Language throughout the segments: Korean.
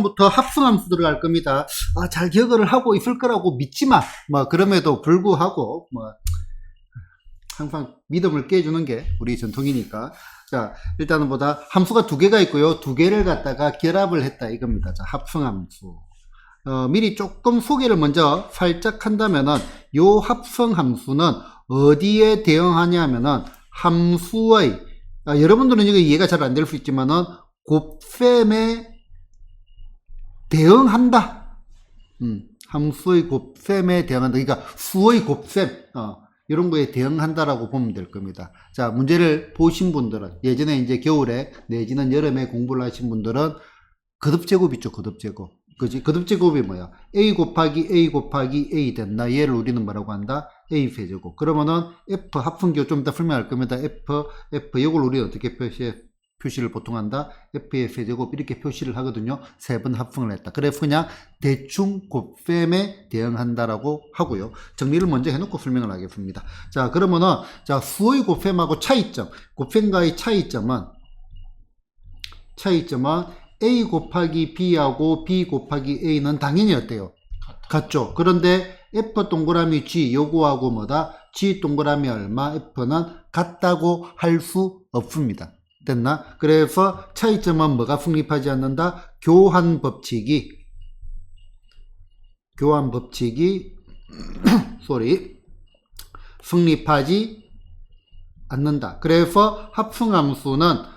부터 합성함수 들어갈 겁니다. 잘 기억을 하고 있을 거라고 믿지만 그럼에도 불구하고 항상 믿음을 깨주는 게 우리 전통이니까. 자, 일단은 함수가 두 개가 있고요. 두 개를 갖다가 결합을 했다 이겁니다. 자, 합성함수. 미리 조금 소개를 먼저 살짝 한다면은 요 합성함수는 어디에 대응하냐면은 함수의 여러분들은 이거 이해가 잘 안 될 수 있지만은 곱셈에 대응한다. 함수의 곱셈에 대응한다. 그러니까 수의 곱셈 이런 거에 대응한다라고 보면 될 겁니다. 자, 문제를 보신 분들은 예전에 이제 겨울에 내지는 여름에 공부를 하신 분들은 거듭제곱 있죠. 거듭제곱. 그지? 거듭제곱이 뭐야? a 곱하기 a 곱하기 a 됐나? 얘를 우리는 뭐라고 한다? a 세제곱. 그러면은 f 합성기호 좀 이따 설명할 겁니다. f 이걸 우리는 어떻게 표시를 보통 한다? f의 세제곱 이렇게 표시를 하거든요. 세 번 합성을 했다. 그래서 그냥 대충 곱셈에 대응한다라고 하고요. 정리를 먼저 해놓고 설명을 하겠습니다. 자, 그러면은 자, 수의 곱셈하고 차이점, 곱셈과의 차이점은 a 곱하기 b하고 b 곱하기 a는 당연히 어때요? 같죠. 그런데 f 동그라미 g 요거하고 g 동그라미 얼마 f는 같다고 할 수 없습니다. 됐나? 그래서 차이점은 뭐가 성립하지 않는다? 교환 법칙이 성립하지 않는다. 그래서 합성함수는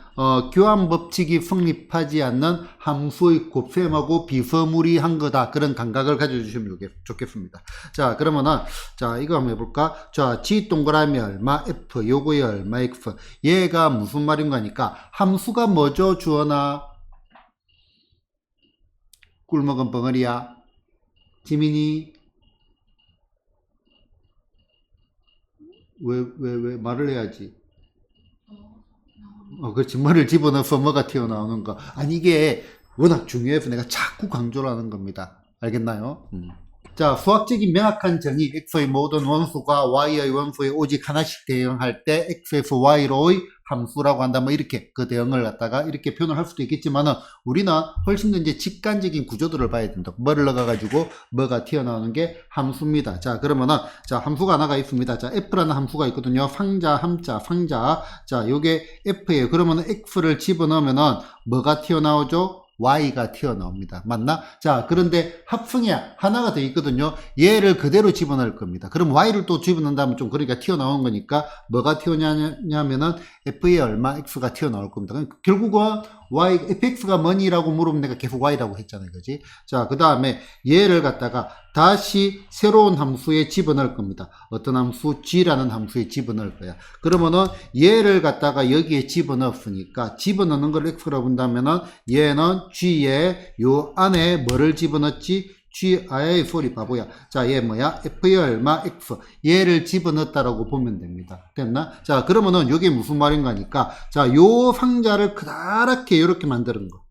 교환 법칙이 성립하지 않는 함수의 곱셈하고 비스무리한 거다. 그런 감각을 가져주시면 좋겠습니다. 자, 그러면은, 자, 이거 한번 해볼까? 자, g 동그라미 얼마, f, 요거의 얼마, x. 얘가 무슨 말인가 하니까, 함수가 뭐죠, 주어나? 꿀먹은 벙어리야. 지민이? 왜 말을 해야지? 그렇지. 뭐를 집어넣어서 뭐가 튀어나오는 거. 아니, 이게 워낙 중요해서 내가 자꾸 강조를 하는 겁니다. 알겠나요? 자, 수학적인 명확한 정의, x의 모든 원수가 y의 원수에 오직 하나씩 대응할 때 x에서 y로의 함수라고 한다. 이렇게 그 대응을 갖다가 이렇게 표현을 할 수도 있겠지만은 우리는 훨씬 더 이제 직관적인 구조들을 봐야 된다. 뭐를 넣어가지고 뭐가 튀어나오는 게 함수입니다. 자, 그러면은 자, 함수가 하나가 있습니다. 자, f라는 함수가 있거든요. 상자, 함자, 상자. 자, 요게 f예요. 그러면은 x를 집어넣으면은 뭐가 튀어나오죠? y가 튀어나옵니다. 맞나? 자, 그런데 합성이 하나가 더 있거든요. 얘를 그대로 집어넣을 겁니다. 그럼 y를 또 집어넣는다면 좀 그러니까 튀어나온 거니까 뭐가 튀어나오냐면은 f의 얼마 x가 튀어나올 겁니다. 그러니까 결국은 fx가 뭐니라고 물으면 내가 계속 y라고 했잖아요. 그지? 자, 그 다음에 얘를 갖다가 다시 새로운 함수에 집어넣을 겁니다. 어떤 함수? g라는 함수에 집어넣을 거야. 그러면은 얘를 갖다가 여기에 집어넣었으니까 집어넣는 걸 x라고 본다면은 얘는 g에 요 안에 뭐를 집어넣었지? 소리 바보야. 자, 얘 뭐야? f의 얼마? x. 얘를 집어넣었다라고 보면 됩니다. 됐나? 자, 그러면은 요게 무슨 말인가 하니까 자, 요 상자를 크다랗게 요렇게 만드는 거.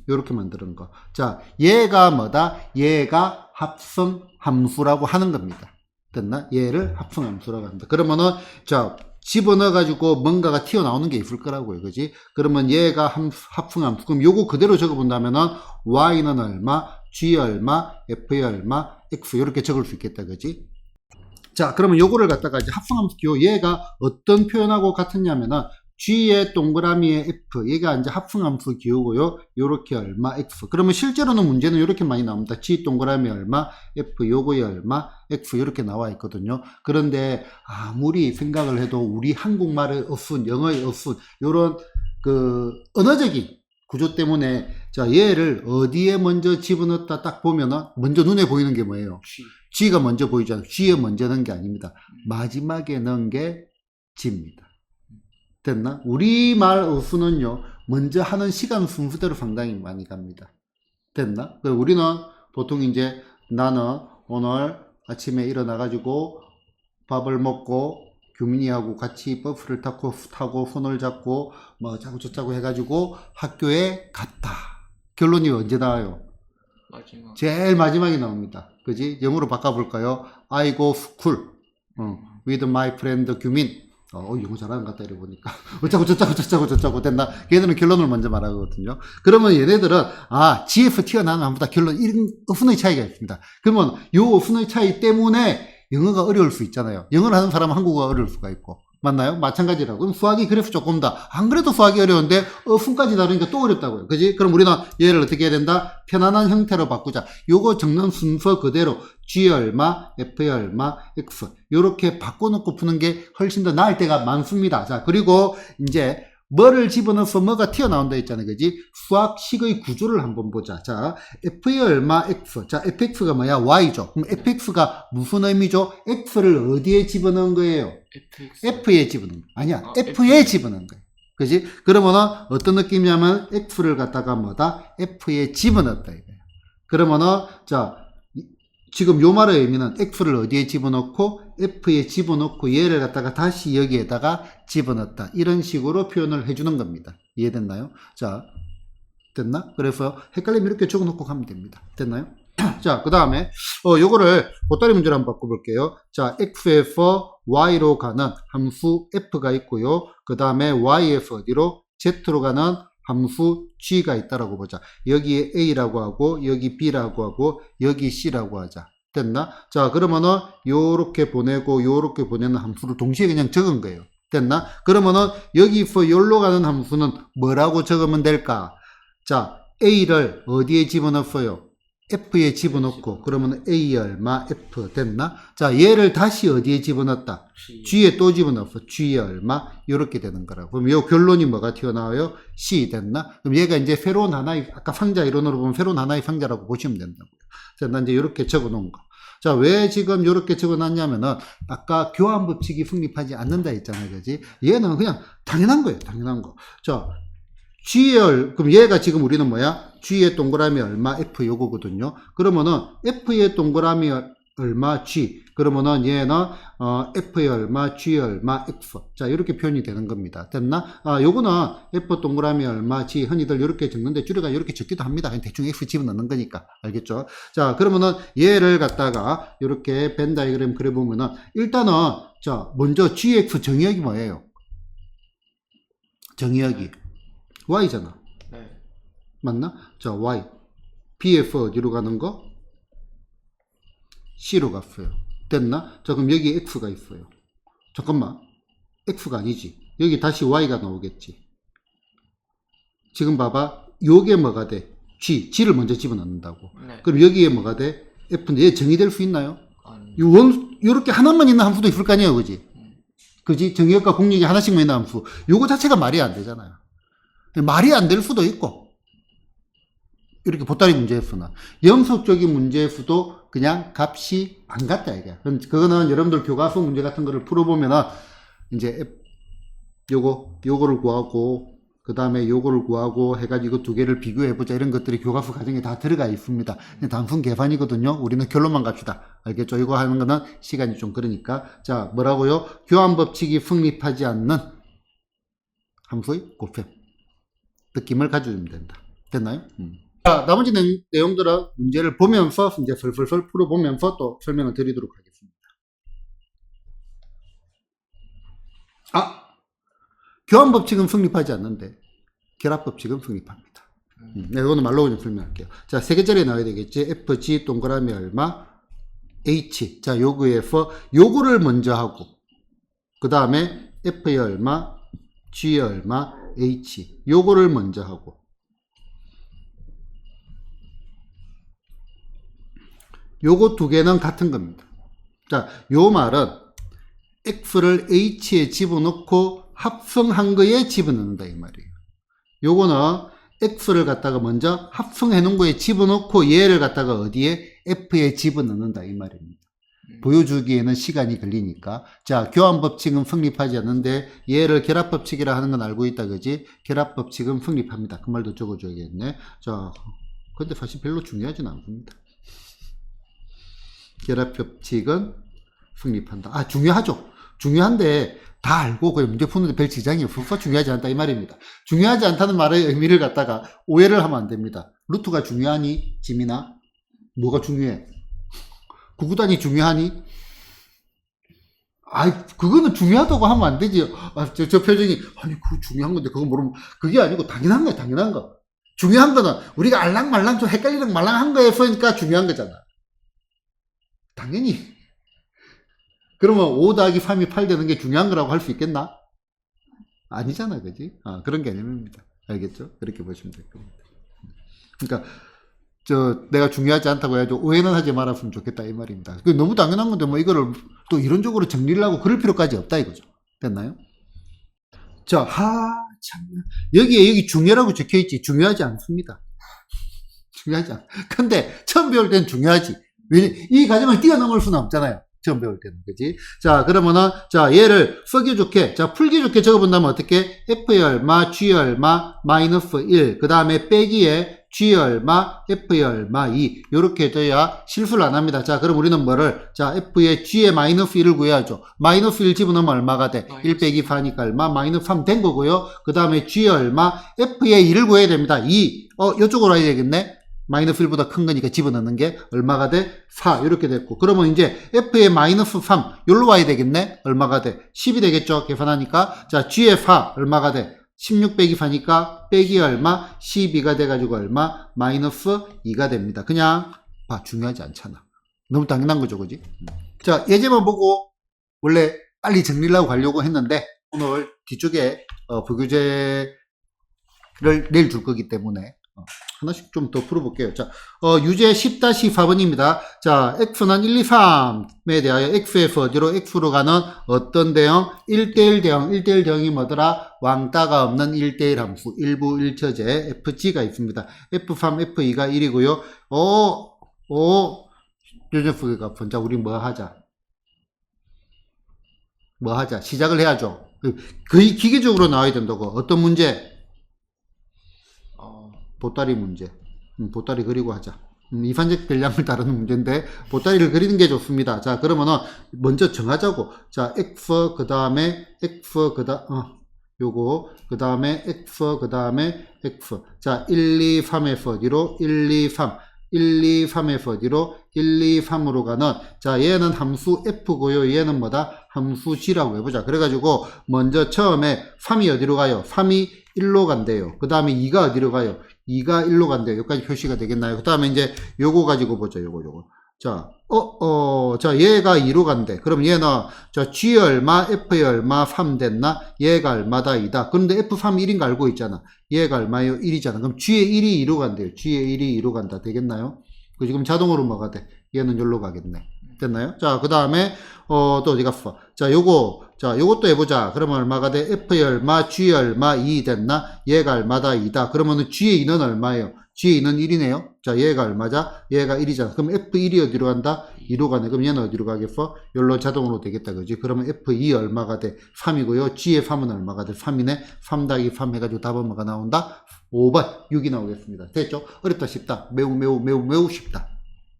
요렇게 만드는 거. 자, 얘가 뭐다? 얘가 합성 함수라고 하는 겁니다. 됐나? 얘를 합성 함수라고 합니다. 그러면은 자, 집어넣어가지고 뭔가가 튀어나오는 게 있을 거라고요. 그지? 그러면 얘가 합성 함수. 그럼 요거 그대로 적어본다면은 y는 얼마, g 얼마, f의 얼마, x 이렇게 적을 수 있겠다. 그지? 자, 그러면 요거를 갖다가 이제 합성 함수 기호 얘가 어떤 표현하고 같았냐면은 g의 동그라미의 f 얘가 이제 합성함수 기호고요. 요렇게 얼마 x. 그러면 실제로는 문제는 요렇게 많이 나옵니다. g 동그라미 얼마 f 요거의 얼마 x 이렇게 나와 있거든요. 그런데 아무리 생각을 해도 우리 한국말의 어순, 영어의 어순 요런 그 언어적인 구조 때문에 자, 얘를 어디에 먼저 집어넣었다 딱 보면은 먼저 눈에 보이는 게 뭐예요? g가 먼저 보이잖아요. g에 먼저 넣은 게 아닙니다. 마지막에 넣은 게 g입니다. 됐나? 우리말 어순은요, 먼저 하는 시간 순서대로 상당히 많이 갑니다. 됐나? 우리는 보통 이제 나는 오늘 아침에 일어나가지고 밥을 먹고 규민이하고 같이 버스를 타고 손을 잡고 뭐 자고 저자고 해가지고 학교에 갔다. 결론이 언제 나와요? 마지막. 제일 마지막에 나옵니다. 그지? 영어로 바꿔볼까요? I go school with my friend 규민. 영어 잘하는 것 같다, 이래 보니까. 어쩌고 된다. 걔네들은 결론을 먼저 말하거든요. 그러면 얘네들은, GF 튀어나오는 함보다 결론, 이런 어순의 차이가 있습니다. 그러면 요 어순의 차이 때문에 영어가 어려울 수 있잖아요. 영어를 하는 사람은 한국어가 어려울 수가 있고. 맞나요? 마찬가지라고. 그럼 수학이 그래서 조금 더, 안 그래도 수학이 어려운데, 어순까지 다루니까 또 어렵다고요. 그지? 그럼 우리는 얘를 어떻게 해야 된다? 편안한 형태로 바꾸자. 요거 적는 순서 그대로, G 얼마, F 얼마, X. 요렇게 바꿔놓고 푸는 게 훨씬 더 나을 때가 많습니다. 자, 그리고 이제, 뭐를 집어넣어서 뭐가 튀어나온다 했잖아요. 그지? 수학식의 구조를 한번 보자. 자, F의 얼마, X. 자, FX가 뭐야? Y죠. 그럼 FX가 무슨 의미죠? X를 어디에 집어넣은 거예요? F에 집어넣은 거. 아니야. F에 집어넣은 거예요. 그지? 그러면은 어떤 느낌이냐면 X를 갖다가 뭐다? F에 집어넣었다 이거예요. 그러면은 자, 지금 요 말의 의미는 X를 어디에 집어넣고 F에 집어넣고 얘를 갖다가 다시 여기에다가 집어넣었다. 이런 식으로 표현을 해주는 겁니다. 이해됐나요? 자, 됐나? 그래서 헷갈리면 이렇게 적어놓고 가면 됩니다. 됐나요? 자, 그 다음에 요거를 보따리 문제로 한번 바꿔볼게요. 자, X에서 Y로 가는 함수 F가 있고요. 그 다음에 Y에서 어디로? Z로 가는 함수 G가 있다라고 보자. 여기에 A라고 하고 여기 B라고 하고 여기 C라고 하자. 됐나? 자, 그러면은 요렇게 보내고 요렇게 보내는 함수를 동시에 그냥 적은 거예요. 됐나? 그러면은 여기서 여기로 가는 함수는 뭐라고 적으면 될까? 자, A를 어디에 집어넣었어요? F에 집어넣고 그러면 A 얼마 F 됐나? 자, 얘를 다시 어디에 집어넣었다? G에 또 집어넣었어. G 얼마 이렇게 되는 거라고. 그럼 요 결론이 뭐가 튀어나와요? C 됐나? 그럼 얘가 이제 새로운 하나의 아까 상자 이론으로 보면 새로운 하나의 상자라고 보시면 된다고요. 자, 난 이제 이렇게 적어 놓은 거. 자, 왜 지금 이렇게 적어 놨냐면은 아까 교환 법칙이 성립하지 않는다 했잖아요. 그지? 얘는 그냥 당연한 거예요. 당연한 거. 자, 그럼 얘가 지금 우리는 뭐야? G의 동그라미 얼마? F 요거거든요. 그러면은 F의 동그라미 얼마? G. 그러면은 얘는 F의 얼마? G의 얼마? X. 자, 이렇게 표현이 되는 겁니다. 됐나? 요거는 F 동그라미 얼마? G. 흔히들 이렇게 적는데 줄여가 이렇게 적기도 합니다. 그냥 대충 X 집어넣는 거니까. 알겠죠? 자, 그러면은 얘를 갖다가 이렇게 벤 다이그램 그려보면은 일단은 자, 먼저 GX 정의역이 뭐예요? 정의역이 Y잖아. 네. 맞나? 자, Y. BF 어디로 가는 거? C로 갔어요. 됐나? 자, 그럼 여기 X가 있어요. 잠깐만. X가 아니지. 여기 다시 Y가 나오겠지. 지금 봐봐. 요게 뭐가 돼? G. G를 먼저 집어넣는다고. 네. 그럼 여기에 뭐가 돼? F인데 얘 정의될 수 있나요? 요렇게 하나만 있는 함수도 있을 거 아니에요. 그지? 그지? 정의역과 공역이 하나씩만 있는 함수. 요거 자체가 말이 안 되잖아요. 말이 안 될 수도 있고 이렇게 보따리 문제에서는 영속적인 문제에서도 그냥 값이 안 같다 이게. 그거는 여러분들 교과서 문제 같은 거를 풀어보면은 이제 요거를 구하고 그 다음에 요거를 구하고 해가지고 두 개를 비교해보자 이런 것들이 교과서 과정에 다 들어가 있습니다. 단순 계산이거든요. 우리는 결론만 갑시다. 알겠죠? 이거 하는 거는 시간이 좀 그러니까. 자, 뭐라고요? 교환법칙이 성립하지 않는 함수의 곱셈 느낌을 가져주면 된다. 됐나요? 자, 나머지 내용들은 문제를 보면서 이제 설설설 풀어보면서 또 설명을 드리도록 하겠습니다. 교환법칙은 성립하지 않는데 결합법칙은 성립합니다. 네, 이거는 말로 좀 설명할게요. 자, 세 개짜리 나와야 되겠지. FG 동그라미 얼마 H. 자, 요거에서 요거를 먼저 하고 그 다음에 F의 얼마 G의 얼마 H. 요거를 먼저 하고 요거 두 개는 같은 겁니다. 자, 요 말은 X를 H에 집어넣고 합성한 거에 집어넣는다 이 말이에요. 요거는 X를 갖다가 먼저 합성해 놓은 거에 집어넣고 얘를 갖다가 어디에? F에 집어넣는다 이 말입니다. 보여주기에는 시간이 걸리니까. 자, 교환법칙은 성립하지 않는데 얘를 결합법칙이라 하는 건 알고 있다 그지? 결합법칙은 성립합니다. 그 말도 적어줘야겠네. 자, 근데 사실 별로 중요하진 않습니다. 결합법칙은 성립한다. 중요하죠. 중요한데 다 알고 그냥 문제 푸는데 별 지장이 없어서 중요하지 않다 이 말입니다. 중요하지 않다는 말의 의미를 갖다가 오해를 하면 안 됩니다. 루트가 중요하니? 지민아? 뭐가 중요해? 구구단이 중요하니? 아이, 그거는 중요하다고 하면 안 되지. 저 표정이, 아니, 그거 중요한 건데, 그거 모르면, 그게 아니고, 당연한 거야, 당연한 거. 중요한 거는, 우리가 알랑말랑 좀 헷갈리랑 말랑한 거에서니까 중요한 거잖아. 당연히. 그러면 5 더하기 3이 8 되는 게 중요한 거라고 할 수 있겠나? 아니잖아, 그지? 그런 개념입니다. 알겠죠? 그렇게 보시면 될 겁니다. 그러니까, 내가 중요하지 않다고 해가지고 오해는 하지 말았으면 좋겠다, 이 말입니다. 너무 당연한 건데, 뭐, 이거를 또 이론적으로 정리를 하고 그럴 필요까지 없다, 이거죠. 됐나요? 자, 참나. 여기 중요라고 적혀 있지. 중요하지 않습니다. 중요하지 않. 근데, 처음 배울 때는 중요하지. 이 과정을 뛰어넘을 수는 없잖아요. 처음 배울 때는. 그지? 자, 그러면은, 얘를 쓰기 좋게, 풀기 좋게 적어본다면 어떻게? F의 얼마, G의 얼마, 마이너스 1. 그 다음에 빼기에 G의 얼마, F의 얼마 2. 요렇게 돼야 실수를 안 합니다. 자, 그럼 우리는 뭐를? F의 G의 마이너스 1을 구해야죠. 마이너스 1 집어넣으면 얼마가 돼? 1 빼기 4니까 얼마? 마이너스 3 된 거고요. 그 다음에 G의 얼마? F의 2를 구해야 됩니다. 2. 요쪽으로 와야 되겠네? 마이너스 1보다 큰 거니까 집어넣는 게 얼마가 돼? 4. 이렇게 됐고. 그러면 이제 F의 마이너스 3. 여기로 와야 되겠네? 얼마가 돼? 10이 되겠죠? 계산하니까. 자, G의 4. 얼마가 돼? 16 빼기 4니까 빼기 얼마? 12가 돼가지고 얼마? 마이너스 2가 됩니다. 그냥 중요하지 않잖아. 너무 당연한 거죠, 그지? 자, 예제만 보고 원래 빨리 정리를 하고 가려고 했는데 오늘 뒤쪽에 부교재를 내일 줄 거기 때문에 하나씩 좀 더 풀어볼게요. 자, 유제 10-4번입니다. 자, x는 1, 2, 3에 대하여 x에서 어디로 x로 가는 어떤 대형? 1대1 대형. 1대1 대형이 뭐더라? 왕따가 없는 1대1 함수. 일부 일처제 fg가 있습니다. f3, f2가 1이고요. 요제프의 값은. 자, 우리 뭐 하자? 시작을 해야죠. 거의 기계적으로 나와야 된다고. 어떤 문제? 보따리 문제. 보따리 그리고 하자. 이산적 대량을 다루는 문제인데 보따리를 그리는 게 좋습니다. 자, 그러면은 먼저 정하자고. 자, x 그 다음에 x 요거 그 다음에 x 그 다음에 x. 자, 1, 2, 3에서 어디로? 1, 2, 3. 1, 2, 3에서 어디로? 1, 2, 3으로 가는. 자, 얘는 함수 f고요. 얘는 뭐다? 함수 g라고 해보자. 그래가지고 먼저 처음에 3이 어디로 가요? 3이 1로 간대요. 그 다음에 2가 어디로 가요? 2가 1로 간대요. 여기까지 표시가 되겠나요? 그 다음에 이제 요거 가지고 보죠. 요거. 자, 자, 얘가 2로 간대. 그럼 얘는, 자, G 얼마, F의 얼마, 3 됐나? 얘가 얼마다? 2다. 그런데 F3 1인 거 알고 있잖아. 얘가 얼마요? 1이잖아. 그럼 G의 1이 2로 간대요. G의 1이 2로 간다. 되겠나요? 그 지금 자동으로 뭐가 돼? 얘는 여기로 가겠네. 됐나요? 자, 그 다음에, 또 어디 갔어? 자, 요것도 해보자. 그러면 얼마가 돼? F의 얼마, G의 얼마, 2 됐나? 얘가 얼마다? 2다. 그러면은 G의 2는 얼마예요? G의 2는 1이네요. 자, 얘가 얼마자? 얘가 1이잖아. 그럼 F1이 어디로 간다? 2로 가네. 그럼 얘는 어디로 가겠어? 여기로 자동으로 되겠다. 그지? 그러면 F2 얼마가 돼? 3이고요. G의 3은 얼마가 돼? 3이네. 3 더하기 3 해가지고 답은 뭐가 나온다? 5번, 6이 나오겠습니다. 됐죠? 어렵다, 쉽다. 매우 쉽다.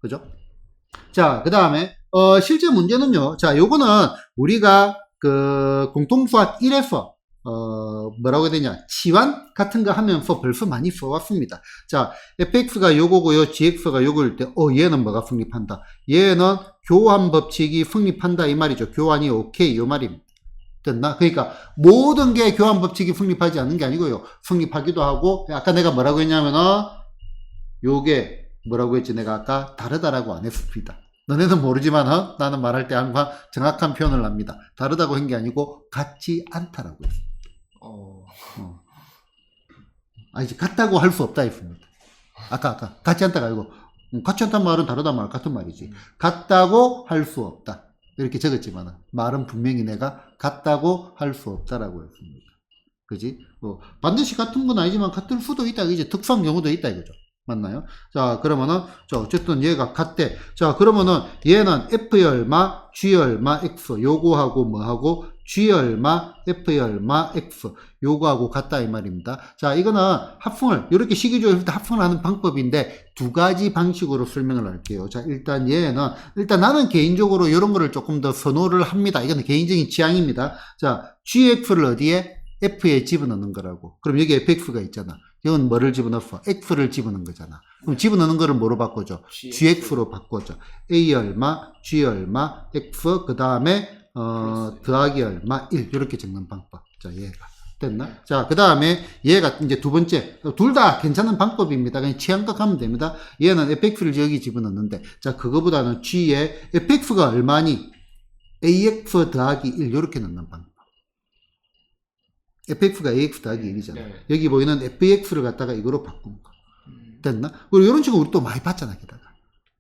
그죠? 자, 그 다음에, 실제 문제는요. 자, 요거는 우리가 공통수학 1에서, 뭐라고 해야 되냐. 치환 같은 거 하면서 벌써 많이 써왔습니다. 자, fx가 요거고요. gx가 요거일 때, 얘는 뭐가 성립한다? 얘는 교환 법칙이 성립한다. 이 말이죠. 교환이 오케이. 요 말입니다. 됐나? 그러니까 모든 게 교환 법칙이 성립하지 않는 게 아니고요. 성립하기도 하고, 아까 내가 뭐라고 했냐면은, 요게 뭐라고 했지? 내가 아까 다르다라고 안 했습니다. 너네는 모르지만 나는 말할 때 항상 정확한 표현을 합니다. 다르다고 한 게 아니고 같지 않다라고 했습니다. 이제 같다고 할 수 없다 했습니다. 아까 같지 않다가 아니고 같지 않다는 말은 다르다는 말 같은 말이지. 같다고 할 수 없다. 이렇게 적었지만 말은 분명히 내가 같다고 할 수 없다라고 했습니다. 그지? 반드시 같은 건 아니지만 같을 수도 있다. 이제 특수한 경우도 있다 이거죠. 맞나요? 자, 그러면은, 자, 어쨌든 얘가 같대. 자, 그러면은 얘는 F의 얼마, G의 얼마, X. 요거하고 뭐하고, G의 얼마, F의 얼마, X. 요거하고 같다 이 말입니다. 자, 이거는 합성을, 이렇게 식이조일 때 합성을 하는 방법인데 두 가지 방식으로 설명을 할게요. 자, 일단 나는 개인적으로 이런 거를 조금 더 선호를 합니다. 이거는 개인적인 취향입니다. 자, GX를 어디에? F에 집어넣는 거라고. 그럼 여기 fx가 있잖아. 이건 뭐를 집어넣어? x를 집어넣는 거잖아. 그럼 집어넣는 거를 뭐로 바꿔줘? gx로 바꿔줘. a 얼마, g 얼마, x 그 다음에 더하기 얼마 1 이렇게 적는 방법. 자, 얘가 됐나? 자, 그 다음에 얘가 이제 두 번째, 둘 다 괜찮은 방법입니다. 그냥 취향껏 하면 됩니다. 얘는 fx를 여기 집어넣는데, 자, 그거보다는 g에 fx가 얼마니? ax 더하기 1 이렇게 넣는 방법. fx가 ax 더하기 1이잖아. 네. 여기 보이는 fx를 갖다가 이거로 바꾼 거. 됐나? 그리고 이런 식으로 우리 또 많이 봤잖아, 게다가.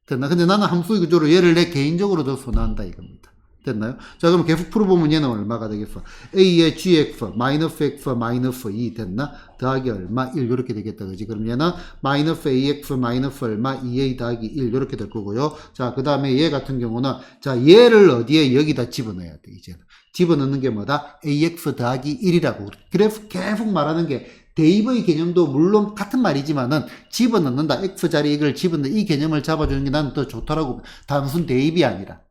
됐나? 근데 나는 함수 구조로 얘를 내 개인적으로 더 선호한다 이겁니다. 됐나요? 자, 그럼 계속 풀어보면 얘는 얼마가 되겠어? a의 gx, 마이너스 x, 마이너스 2 됐나? 더하기 얼마? 1 이렇게 되겠다. 그지? 그럼 얘는 마이너스 ax, 마이너스 얼마? 2a 더하기 1 이렇게 될 거고요. 자, 그 다음에 얘 같은 경우는, 자, 얘를 어디에 여기다 집어넣어야 돼, 이제는. 집어넣는 게 뭐다? ax 더하기 1이라고. 그래서 계속 말하는 게 대입의 개념도 물론 같은 말이지만은 집어넣는다. x 자리에 이걸 집어넣는 이 개념을 잡아주는 게 나는 더 좋더라고. 단순 대입이 아니라.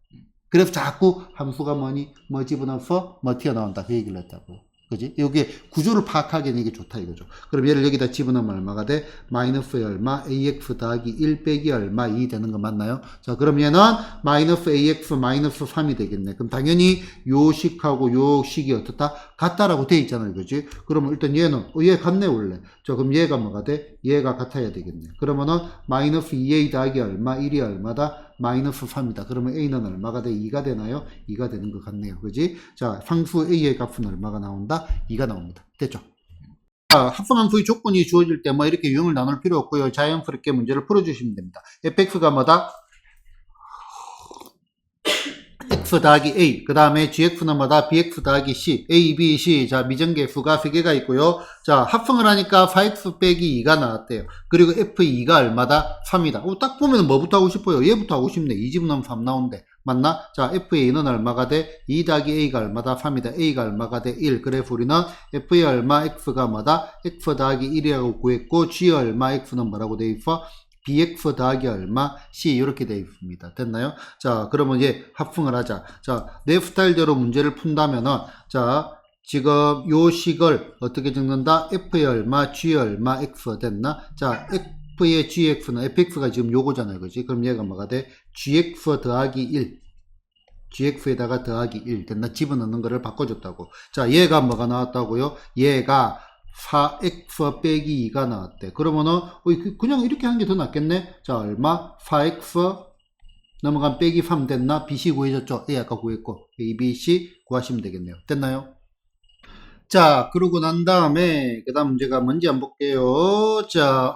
그래서 자꾸 함수가 뭐니? 뭐 집어넣어서 뭐 튀어나온다. 그 얘기를 했다고. 그지? 여기에 구조를 파악하기에는 이게 좋다 이거죠. 그럼 얘를 여기다 집어넣으면 얼마가 돼? 마이너스 얼마? ax 더하기 1 빼기 얼마? 2 되는 거 맞나요? 자, 그럼 얘는 마이너스 ax 마이너스 3이 되겠네. 그럼 당연히 요 식하고 요 식이 어떻다? 같다라고 돼 있잖아요. 그지? 그러면 일단 얘는, 얘 같네, 원래. 자, 그럼 얘가 뭐가 돼? 얘가 같아야 되겠네. 그러면은 마이너스 2a 더하기 얼마? 1이 얼마다? 마이너스 3이다. 그러면 a는 얼마가 돼? 2가 되나요? 2가 되는 것 같네요. 그지? 자, 상수 a의 값은 얼마가 나온다? 2가 나옵니다. 됐죠? 자, 합성함수의 조건이 주어질 때 뭐 이렇게 유형을 나눌 필요 없고요. 자연스럽게 문제를 풀어주시면 됩니다. fx가 뭐다? x 더하기 a, 그 다음에 gx는 뭐다? bx 더하기 c, a, b, c. 자, 미정계수가 3개가 있고요. 자, 합성을 하니까 4x 빼기 2가 나왔대요. 그리고 f2가 얼마다? 3이다. 딱 보면 뭐부터 하고 싶어요? 얘부터 하고 싶네. 2집 넣으면 3 나온대. 맞나? 자, fa는 얼마가 돼? 2 더하기 a가 얼마다? 3이다. a가 얼마가 돼? 1. 그래서 우리는 f의 얼마? x가 뭐다? x 더하기 1이라고 구했고, g의 얼마? x는 뭐라고 돼 있어? bx 더하기 얼마? c 이렇게 되어 있습니다. 됐나요? 자, 그러면 이제 합성을 하자. 자, 내 스타일대로 문제를 푼다면은, 자, 지금 요 식을 어떻게 적는다? f의 얼마? g의 얼마? x 됐나? 자, f의 gx는 fx가 지금 요거잖아요. 그지? 그럼 얘가 뭐가 돼? gx 더하기 1. gx에다가 더하기 1 됐나? 집어넣는 거를 바꿔줬다고. 자, 얘가 뭐가 나왔다고요? 얘가 4x 빼기 2가 나왔대. 그러면은 그냥 이렇게 하는 게 더 낫겠네. 자, 얼마? 4x 넘어간 빼기 3 됐나? bc 구해줬죠? a 아까 구했고 a, b, c 구하시면 되겠네요. 됐나요? 자, 그러고 난 다음에 그 다음 문제가 뭔지 한번 볼게요. 자,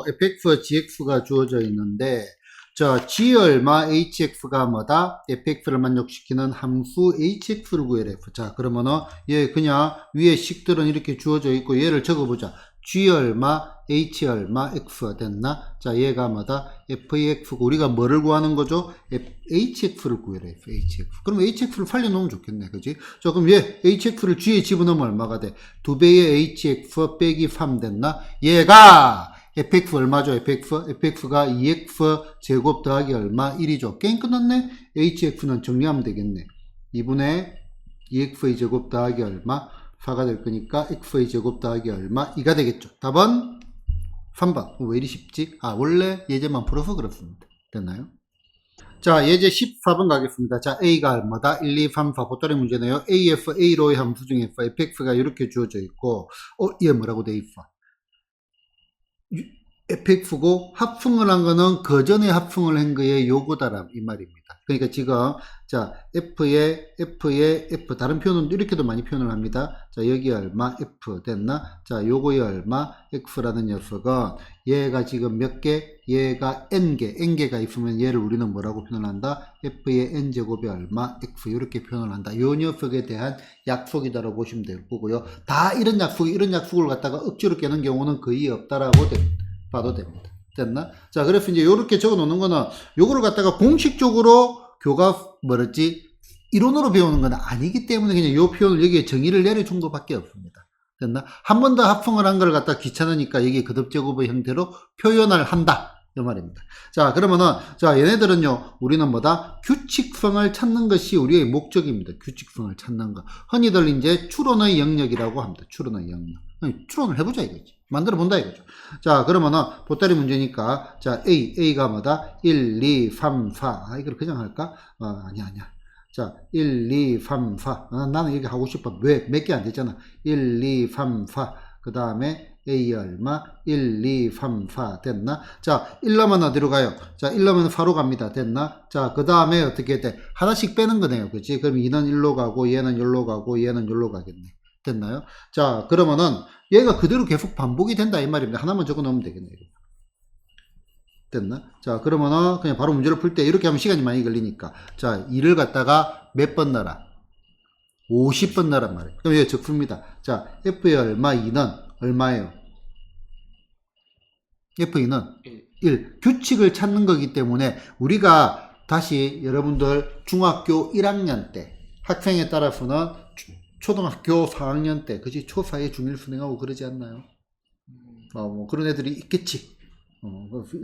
fx, gx가 주어져 있는데, 자, g 얼마 hx가 뭐다? fx를 만족시키는 함수 hx를 구해라. 자, 그러면은 얘 그냥 위에 식들은 이렇게 주어져 있고 얘를 적어보자. g 얼마 h 얼마 x 됐나? 자, 얘가 뭐다? fx고 우리가 뭐를 구하는 거죠? hx를 구해라. hx. 그럼 hx를 팔려 놓으면 좋겠네. 그지? 자, 그럼 얘 hx를 g에 집어넣으면 얼마가 돼? 2배의 hx 빼기 3 됐나? 얘가 fx 얼마죠? fx가 2x 제곱 더하기 얼마? 1이죠. 게임 끝났네? hx는 정리하면 되겠네. 2분의 2x의 제곱 더하기 얼마? 4가 될 거니까 x의 제곱 더하기 얼마? 2가 되겠죠. 답은 3번. 왜 이리 쉽지? 원래 예제만 풀어서 그렇습니다. 됐나요? 자, 예제 14번 가겠습니다. 자, a가 얼마다? 1, 2, 3, 4 보따리 문제네요. af, a로의 함수 중에서 fx가 이렇게 주어져 있고, 얘 뭐라고 돼 있어? fx고 합성을 한 거는 그 전에 합성을 한 거에 요거다라 이 말입니다. 그러니까 지금 자 f의 f 다른 표현은 이렇게도 많이 표현을 합니다. 자, 여기 얼마 f 됐나? 자, 요거의 얼마 x라는 녀석은 얘가 지금 몇 개? 얘가 n개가 있으면 얘를 우리는 뭐라고 표현한다? f의 n제곱이 얼마? x 이렇게 표현을 한다. 요 녀석에 대한 약속이다라고 보시면 될 거고요. 다 이런 약속을 갖다가 억지로 깨는 경우는 거의 없다라고 봐도 됩니다. 됐나? 자, 그래서 이제 요렇게 적어 놓는 거는 요거를 갖다가 공식적으로 이론으로 배우는 건 아니기 때문에 그냥 요 표현을 여기에 정의를 내려준 것밖에 없습니다. 됐나? 한 번 더 합성을 한 걸 갖다 귀찮으니까 여기 거듭제곱의 형태로 표현을 한다. 이 말입니다. 자, 그러면은, 자, 얘네들은요, 우리는 뭐다? 규칙성을 찾는 것이 우리의 목적입니다. 규칙성을 찾는 거. 흔히들 이제 추론의 영역이라고 합니다. 추론의 영역. 추론을 해보자 이거지. 만들어 본다 이거죠. 자, 그러면은, 보따리 문제니까, 자, A가 뭐다? 1, 2, 3, 4. 이걸 그냥 할까? 아니야. 자, 1, 2, 3, 4. 나는 이렇게 하고 싶어. 왜? 몇 개 안 됐잖아. 1, 2, 3, 4. 그 다음에 A 얼마? 1, 2, 3, 4. 됐나? 자, 1러면 어디로 가요? 자, 1러면 4로 갑니다. 됐나? 자, 그 다음에 어떻게 돼? 하나씩 빼는 거네요. 그치? 그럼 2는 1로 가고, 얘는 1로 가고, 얘는 1로 가겠네. 됐나요? 자, 그러면은 얘가 그대로 계속 반복이 된다. 이 말입니다. 하나만 적어 놓으면 되겠네요. 됐나? 자, 그러면은 그냥 바로 문제를 풀 때 이렇게 하면 시간이 많이 걸리니까. 자, 2를 갖다가 몇 번 넣어라? 50번 넣으란 말이에요. 그럼 이게 적습니다. 자, F의 얼마? 2는 얼마예요? F2는 1. 규칙을 찾는 거기 때문에 우리가 다시 여러분들 중학교 1학년 때 학생에 따라서는 초등학교 4학년 때 그지 초4에 중일순행하고 그러지 않나요? 뭐 그런 애들이 있겠지.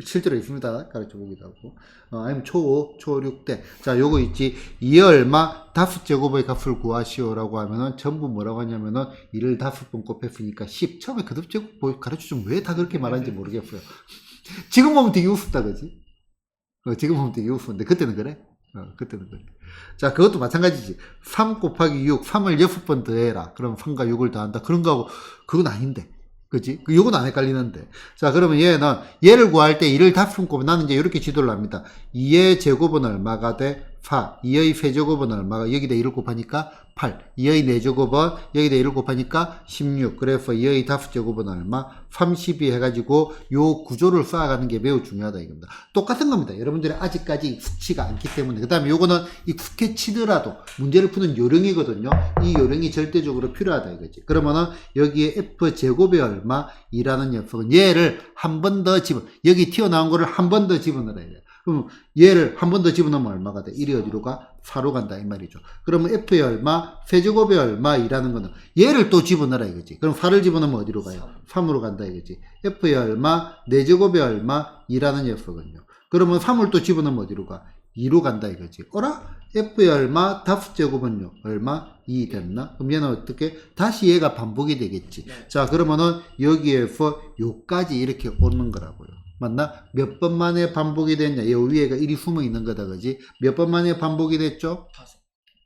실제로 있습니다. 가르쳐 보기도 하고. 아니면 초5, 초6 때. 자, 요거 있지. 2의 얼마? 5제곱의 값을 구하시오라고 하면은 전부 뭐라고 하냐면은 2를 5번 곱했으니까 10. 처음에 거듭제곱 가르쳐 주면 왜 다 그렇게 말하는지 모르겠어요. 지금 보면 되게 우습다, 그지? 지금 보면 되게 우스운데, 그때는 그래? 그때는 그래. 자, 그것도 마찬가지지. 3 곱하기 6, 3을 6번 더해라. 그럼 3과 6을 더한다. 그런 거하고, 그건 아닌데. 그치? 요건 안 헷갈리는데. 자, 그러면 얘를 구할 때 2를 5번 곱하면 나는 이제 이렇게 지도를 합니다. 2의 제곱은 얼마가 돼? 4. 2의 세제곱은 얼마가? 여기다 1을 곱하니까 8. 2의 4제곱은 여기다 1을 곱하니까 16. 그래서 2의 5제곱은 얼마? 32 해가지고 요 구조를 쌓아가는 게 매우 중요하다 이겁니다. 똑같은 겁니다. 여러분들이 아직까지 익숙치가 않기 때문에. 그 다음에 요거는 익숙해치더라도 문제를 푸는 요령이거든요. 이 요령이 절대적으로 필요하다 이거지. 그러면은 여기에 F제곱이 얼마? 2라는 녀석은 얘를 한 번 더 여기 튀어나온 거를 한 번 더 집어넣어야 돼요. 그럼 얘를 한 번 더 집어넣으면 얼마가 돼? 1이 어디로 가? 4로 간다 이 말이죠. 그러면 F의 얼마? 세제곱의 얼마? 이라는 거는 얘를 또 집어넣어라 이거지. 그럼 4를 집어넣으면 어디로 가요? 3으로 간다 이거지. F의 얼마? 4제곱의 얼마? 2라는 녀석은요. 그러면 3을 또 집어넣으면 어디로 가? 2로 간다 이거지. 어라? F의 얼마? 5제곱은요? 얼마? 2 됐나? 그럼 얘는 어떻게? 다시 얘가 반복이 되겠지. 자, 그러면은 여기에서 요까지 이렇게 오는 거라고요. 맞나? 몇 번 만에 반복이 됐냐? 이 위에가 1이 숨어 있는 거다, 그지? 몇 번 만에 반복이 됐죠?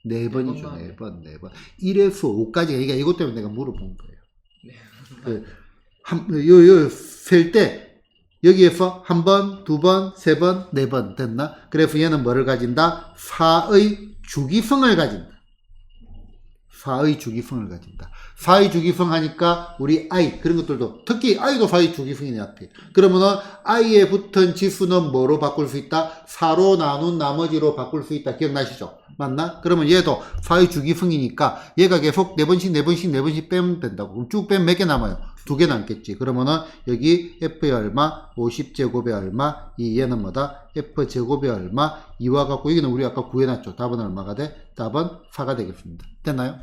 4번이죠, 4번. 1에서 5까지가, 그러니까 이것 때문에 내가 물어본 거예요. 셀 때, 여기에서 한 번, 두 번, 세 번, 4번 됐나? 그래서 얘는 뭐를 가진다? 4의 주기성을 가진다. 4의 주기성을 가진다. 4의 주기성 하니까 우리 I 그런 것들도 특히 I도 4의 주기성이네 앞에. 그러면은 I에 붙은 지수는 뭐로 바꿀 수 있다? 4로 나눈 나머지로 바꿀 수 있다. 기억나시죠? 맞나? 그러면 얘도 4의 주기성이니까 얘가 계속 4번씩 빼면 된다고. 그럼 쭉 빼면 몇 개 남아요? 2개 남겠지. 그러면은 여기 F의 얼마? 50제곱의 얼마? 얘는 뭐다? F제곱의 얼마? 2와 같고 여기는 우리 아까 구해놨죠. 답은 얼마가 돼? 답은 4가 되겠습니다. 됐나요?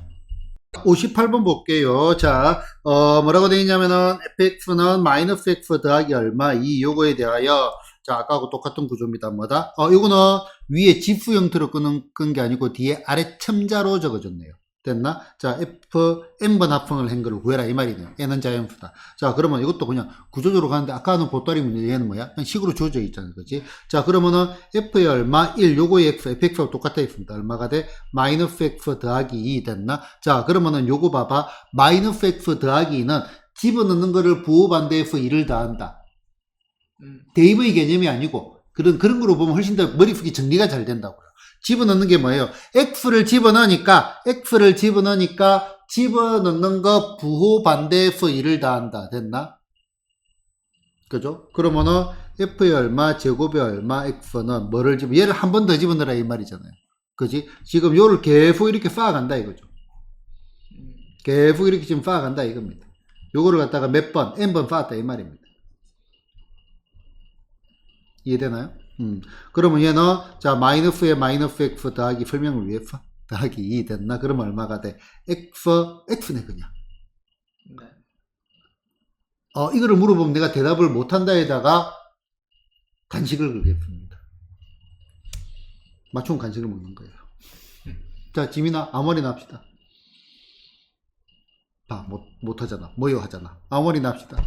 58번 볼게요. 자, 뭐라고 되어 있냐면은, fx는 마이너스 x 더하기 얼마, 요거에 대하여, 자, 아까하고 똑같은 구조입니다. 뭐다? 요거는 위에 지수 형태로 끈 게 아니고, 뒤에 아래 첨자로 적어줬네요. 됐나? 자, n번 합성을 한 거를 구해라. 이 말이네요. n은 자연수다. 자, 그러면 이것도 그냥 구조적으로 가는데, 아까는 보따리 문제, 얘는 뭐야? 그냥 식으로 주어져 있잖아요. 그치? 자, 그러면은 f의 얼마? 1, 요거의 x, fx하고 똑같아 있습니다. 얼마가 돼? 마이너스 x 더하기 2 됐나? 자, 그러면은 요거 봐봐. 마이너스 x 더하기 2는 집어넣는 거를 부호반대해서 2를 더한다. 대입의 개념이 아니고, 그런 거로 보면 훨씬 더 머릿속이 정리가 잘 된다고요. 집어넣는 게 뭐예요? x를 집어넣으니까 집어넣는 거 부호 반대에서 2를 더한다. 됐나? 그죠? 그러면은 f의 얼마, 제곱의 얼마, x는 뭐를 얘를 한 번 더 집어넣으라 이 말이잖아요. 그지? 지금 요를 계속 이렇게 쌓아간다 이거죠. 계속 이렇게 지금 쌓아간다 이겁니다. 요거를 갖다가 몇 번, n번 쌓았다 이 말입니다. 이해되나요? 그러면 얘는, 자, 마이너스에 마이너스 x 더하기 설명을 위해서 더하기 2 됐나? 그러면 얼마가 돼? x네, 그냥. 네. 이거를 물어보면 내가 대답을 못한다에다가 간식을 걸겠습니다. 맞춤 간식을 먹는 거예요. 자, 지민아, 아무리 납시다. 못하잖아. 뭐요 하잖아. 아무리 납시다.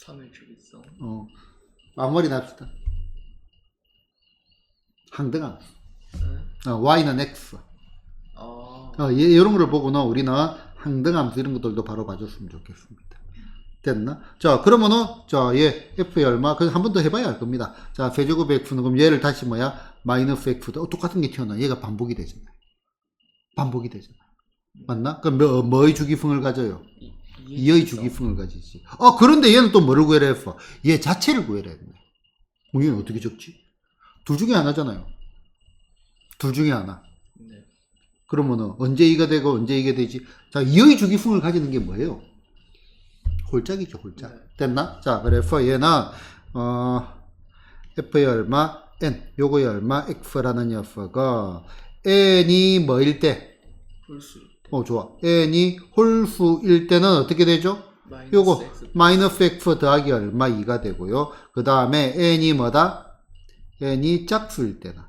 3을 주겠어. 아무리 납시다. 항등아. 네. y는 x. 이런 걸 보고는 우리는 항등함수 이런 것들도 바로 봐줬으면 좋겠습니다. 됐나? 자, 그러면은, 자, 얘, f의 얼마? 그래서 한 번 더 해봐야 할 겁니다. 자, 세제곱 x는 그럼 얘를 다시 뭐야? 마이너스 x. 똑같은 게 튀어나와. 얘가 반복이 되잖아요. 반복이 되잖아요. 맞나? 그럼 뭐의 주기풍을 가져요? 2의 주기풍을 가지지. 그런데 얘는 또 뭐를 구해라 했어? 얘 자체를 구해라 했네. 얘는 어떻게 적지? 둘 중에 하나잖아요. 둘 중에 하나. 네. 그러면은 언제 이가 되고 언제 이게 되지? 자, 2의 주기풍을 가지는 게 뭐예요? 홀짝이죠, 홀짝. 네. 됐나? 자, 그래서 얘는 f의 얼마? n. 요거의 얼마? x라는 녀석은 n이 뭐일 때? 홀수일 때. 좋아. n이 홀수일 때는 어떻게 되죠? 마이너스 요거 x 마이너스 x 더하기 얼마 2가 되고요. 그 다음에 n이 뭐다? n이 짝수일 때는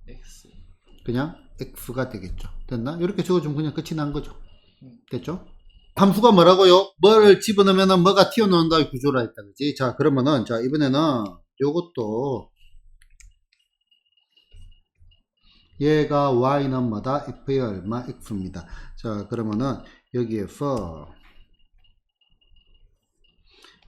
x. 그냥 x가 되겠죠. 됐나? 이렇게 적어주면 그냥 끝이 난 거죠. 됐죠? 함수가 뭐라고요? 뭐를 집어넣으면 뭐가 튀어나온다 구조라 했다. 그지? 자, 그러면은, 자, 이번에는 요것도 얘가 y는 뭐다? f의 얼마? x입니다. 자, 그러면은 여기에서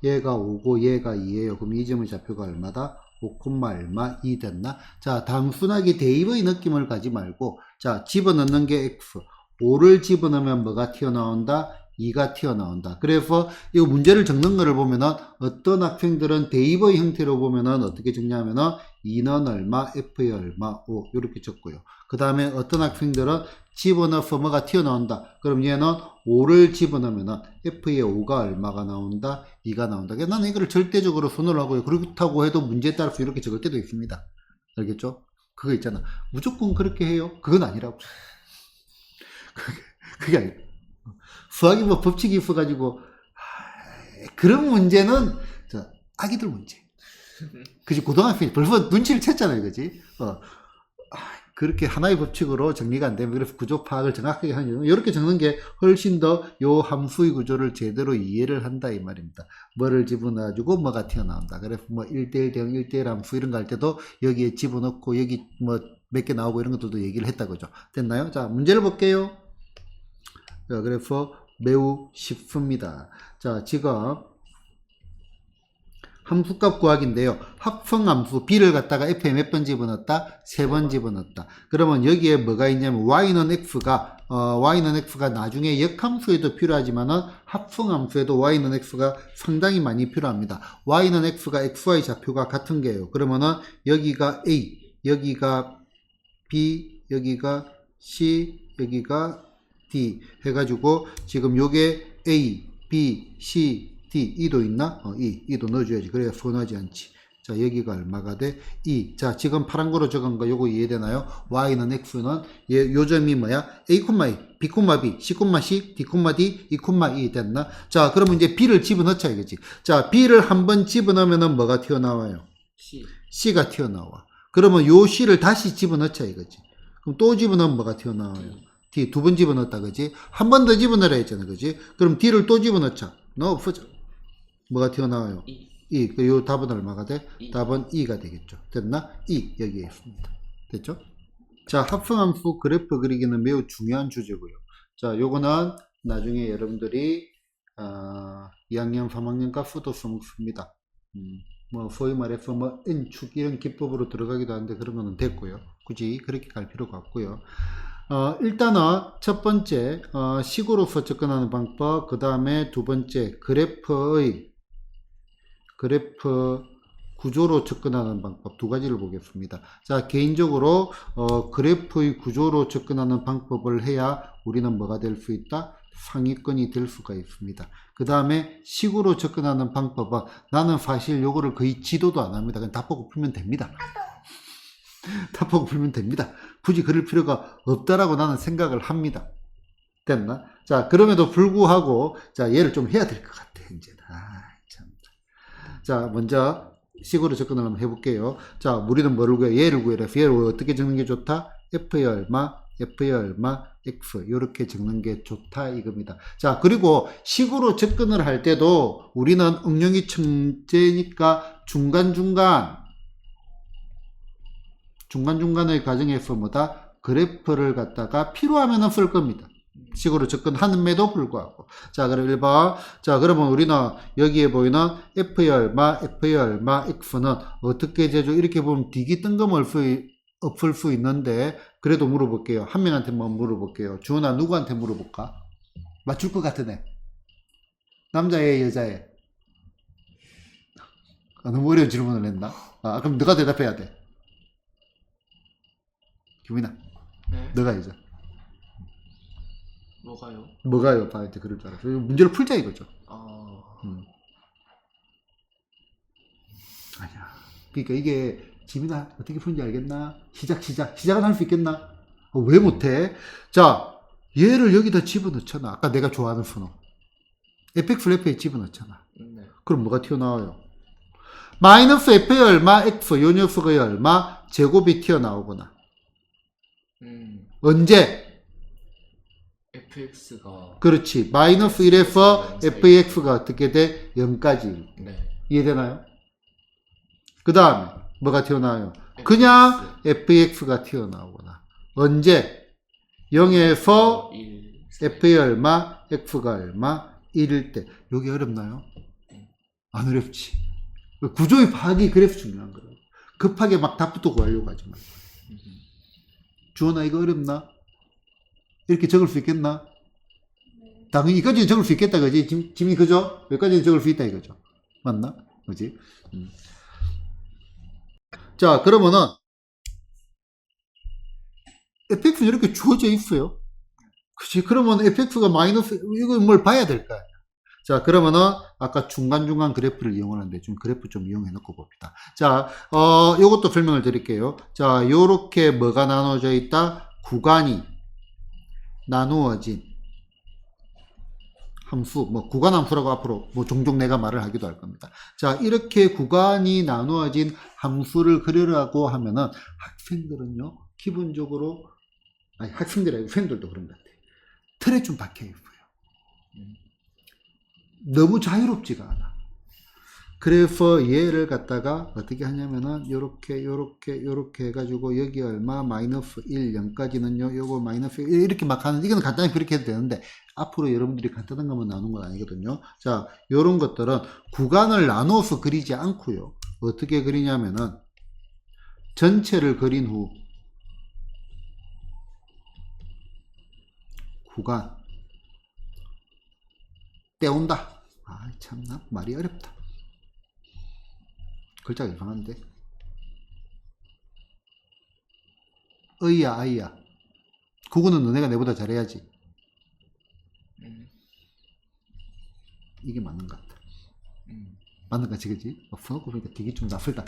얘가 5고 얘가 2예요. 그럼 이 점의 좌표가 얼마다? 5, 얼마? 2 됐나? 자, 단순하게 대입의 느낌을 가지 말고, 자, 집어넣는 게 x. 5를 집어넣으면 뭐가 튀어나온다? 2가 튀어나온다. 그래서 이 문제를 적는 거를 보면은 어떤 학생들은 대입의 형태로 보면은 어떻게 적냐면은 2는 얼마, f의 얼마, 5 이렇게 적고요. 그 다음에 어떤 학생들은 집어넣어서 뭐가 튀어나온다. 그럼 얘는 5를 집어넣으면은 f의 5가 얼마가 나온다, 2가 나온다. 그래서 나는 이거를 절대적으로 손을 하고요. 그렇다고 해도 문제에 따라서 이렇게 적을 때도 있습니다. 알겠죠? 그거 있잖아. 무조건 그렇게 해요. 그건 아니라고. 그게 아니라. 수학이 뭐 법칙이 있어가지고 그런 문제는 아기들 문제. 그지? 고등학생이 벌써 눈치를 챘잖아요, 그지? 그렇게 하나의 법칙으로 정리가 안 되면 그래서 구조 파악을 정확하게 하는 이렇게 적는 게 훨씬 더 요 함수의 구조를 제대로 이해를 한다 이 말입니다. 뭐를 집어넣어주고 뭐가 튀어나온다. 그래서 뭐 1대1 대응 1대1 함수 이런 거 할 때도 여기에 집어넣고 여기 뭐 몇 개 나오고 이런 것들도 얘기를 했다 그죠? 됐나요? 자, 문제를 볼게요. 자, 그래서 매우 쉽습니다. 자, 지금 함수값 구하기인데요. 합성함수 b를 갖다가 f에 몇 번 집어넣었다? 3번 집어넣었다. 그러면 여기에 뭐가 있냐면 y는 x가 나중에 역함수에도 필요하지만은 합성함수에도 y는 x가 상당히 많이 필요합니다. y는 x가 xy 좌표가 같은 게요. 그러면은 여기가 a, 여기가 b, 여기가 c, 여기가 D 해가지고 지금 요게 A, B, C, D, E도 있나? E도 넣어줘야지. 그래야 손하지 않지. 자, 여기가 얼마가 돼? 2. 자, 지금 파란 거로 적은 거 요거 이해되나요? Y는 X는 요점이 뭐야? A, E, B, B, C, C, D, D, E, 됐나? 자, 그러면 이제 B를 집어넣자 이거지. 자, B를 한번 집어넣으면은 뭐가 튀어나와요? C가 튀어나와. 그러면 요 C를 다시 집어넣자 이거지. 그럼 또 집어넣으면 뭐가 튀어나와요? D 두 번 집어넣었다 그지? 한 번 더 집어넣으라 했잖아 그지? 그럼 D를 또 집어넣자. 넣어 없어져. 뭐가 튀어나와요? E. 요 답은 얼마가 돼? 답은 E가 되겠죠. 됐나? E 여기에 있습니다. 됐죠? 자, 합성함수 그래프 그리기는 매우 중요한 주제고요. 자, 요거는 나중에 여러분들이 2학년 3학년 가수도 써먹습니다. 뭐 소위 말해서 뭐 N축 이런 기법으로 들어가기도 하는데 그런 거는 됐고요. 굳이 그렇게 갈 필요가 없고요. 일단은 첫 번째 식으로서 접근하는 방법, 그 다음에 두 번째 그래프 구조로 접근하는 방법 두 가지를 보겠습니다. 자, 개인적으로 그래프의 구조로 접근하는 방법을 해야 우리는 뭐가 될 수 있다? 상위권이 될 수가 있습니다. 그 다음에 식으로 접근하는 방법은 나는 사실 요거를 거의 지도도 안 합니다. 그냥 답 보고 풀면 됩니다. 답 보고 풀면 됩니다. 굳이 그럴 필요가 없다라고 나는 생각을 합니다. 됐나? 자, 그럼에도 불구하고 자, 얘를 좀 해야 될 것 같아 이제. 참. 자, 먼저 식으로 접근을 한번 해볼게요. 자, 우리는 뭐를 구해? 얘를 구해라. 얘를 어떻게 적는 게 좋다? f의 얼마, x 이렇게 적는 게 좋다 이겁니다. 자, 그리고 식으로 접근을 할 때도 우리는 응용이 천재니까 중간중간 중간중간의 과정에서 뭐다? 그래프를 갖다가 필요하면 쓸 겁니다. 식으로 접근함에도 불구하고. 자, 그럼 1번. 자, 그러면 우리는 여기에 보이는 F의 얼마, F의 얼마, X는 어떻게 제조? 이렇게 보면 디기 뜬금을 엎을 수 있는데, 그래도 물어볼게요. 한 명한테만 물어볼게요. 주원아, 누구한테 물어볼까? 맞출 것 같으네. 남자애, 여자애? 아, 너무 어려운 질문을 했나? 아, 그럼 너가 대답해야 돼. 규민아, 네. 너가 이제. 뭐가요? 뭐가요? 다 이제 그럴 줄 알았어. 문제를 풀자 이거죠. 아니야. 그러니까 이게 지민아 어떻게 푸는지 알겠나? 시작은 할 수 있겠나? 왜 못해? 자, 얘를 여기다 집어넣잖아. 아까 내가 좋아하는 순호. fx f에 집어넣잖아. 네. 그럼 뭐가 튀어나와요? 마이너스 f의 얼마, x, 요 녀석의 얼마, 제곱이 튀어나오거나. 언제? fx가 그렇지. 마이너스 1에서 fx가 어떻게 돼? 0까지. 네. 이해되나요? 그 다음에 뭐가 튀어나와요? 그냥 fx가 튀어나오거나. 언제? 0에서 1 f의 얼마, x가 얼마, 1일 때. 여기 어렵나요? 안 어렵지. 구조의 파악이 그래서 중요한 거예요. 급하게 막 답부터 구하려고 하지 말고. 주원아, 이거 어렵나? 이렇게 적을 수 있겠나? 당연히 이까지는 적을 수 있겠다, 그지? 지민이 그죠? 여기까지는 적을 수 있다, 이거죠. 맞나? 그지? 자, 그러면은, fx는 이렇게 주어져 있어요. 그치? 그러면 fx가 마이너스, 이거 뭘 봐야 될까? 자, 그러면은, 아까 중간중간 그래프를 이용하는데, 좀 그래프 좀 이용해 놓고 봅니다. 자, 요것도 설명을 드릴게요. 자, 요렇게 뭐가 나눠져 있다? 구간이 나누어진 함수, 뭐 구간 함수라고 앞으로 뭐 종종 내가 말을 하기도 할 겁니다. 자, 이렇게 구간이 나누어진 함수를 그리라고 하면은 학생들은요, 기본적으로, 아니 학생들이 아니고 선생님들도 그런 것 같아요. 틀에 좀 박혀 있어요. 너무 자유롭지가 않아. 그래서 얘를 갖다가 어떻게 하냐면은 요렇게 해가지고 여기 얼마 마이너스 1 0까지는요 요거 마이너스 1 이렇게 막 하는, 이건 간단히 그렇게 해도 되는데 앞으로 여러분들이 간단한 것만 나누는 건 아니거든요. 자, 요런 것들은 구간을 나눠서 그리지 않고요, 어떻게 그리냐면은 전체를 그린 후 구간 떼온다. 아, 참나 말이 어렵다. 글자가 이상한데. 어이야 아이야, 그거는 너네가 내보다 잘해야지. 이게 맞는 것 같다. 맞는 것 같지, 그지? 써놓고 보니까 되게 좀 낯설다.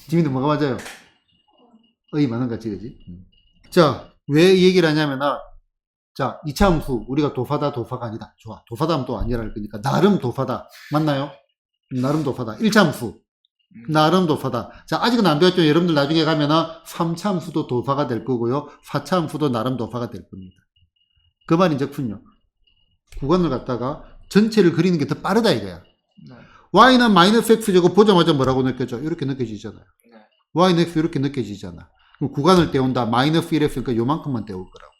지민도 뭐가 맞아요? 어이 맞는 것 같지, 그지? 자, 왜 이 얘기를 하냐면은, 자, 2차 함수 우리가 도파다 도파가 아니다. 좋아, 도파다 하면 또 아니라 할 거니까 나름 도파다. 맞나요? 나름 도파다. 1차 함수 나름 도파다. 자, 아직은 안 배웠죠. 여러분들 나중에 가면은 3차 함수도 도파가 될 거고요, 4차 함수도 나름 도파가 될 겁니다. 그 말인 즉군요, 구간을 갖다가 전체를 그리는 게 더 빠르다 이거야. 네. y는 마이너스 x제곱 보자마자 뭐라고 느껴져? 이렇게 느껴지잖아요. 네. y는 x 이렇게 느껴지잖아. 그럼 구간을 떼온다. 마이너스 1x니까 요만큼만 떼올 거라고.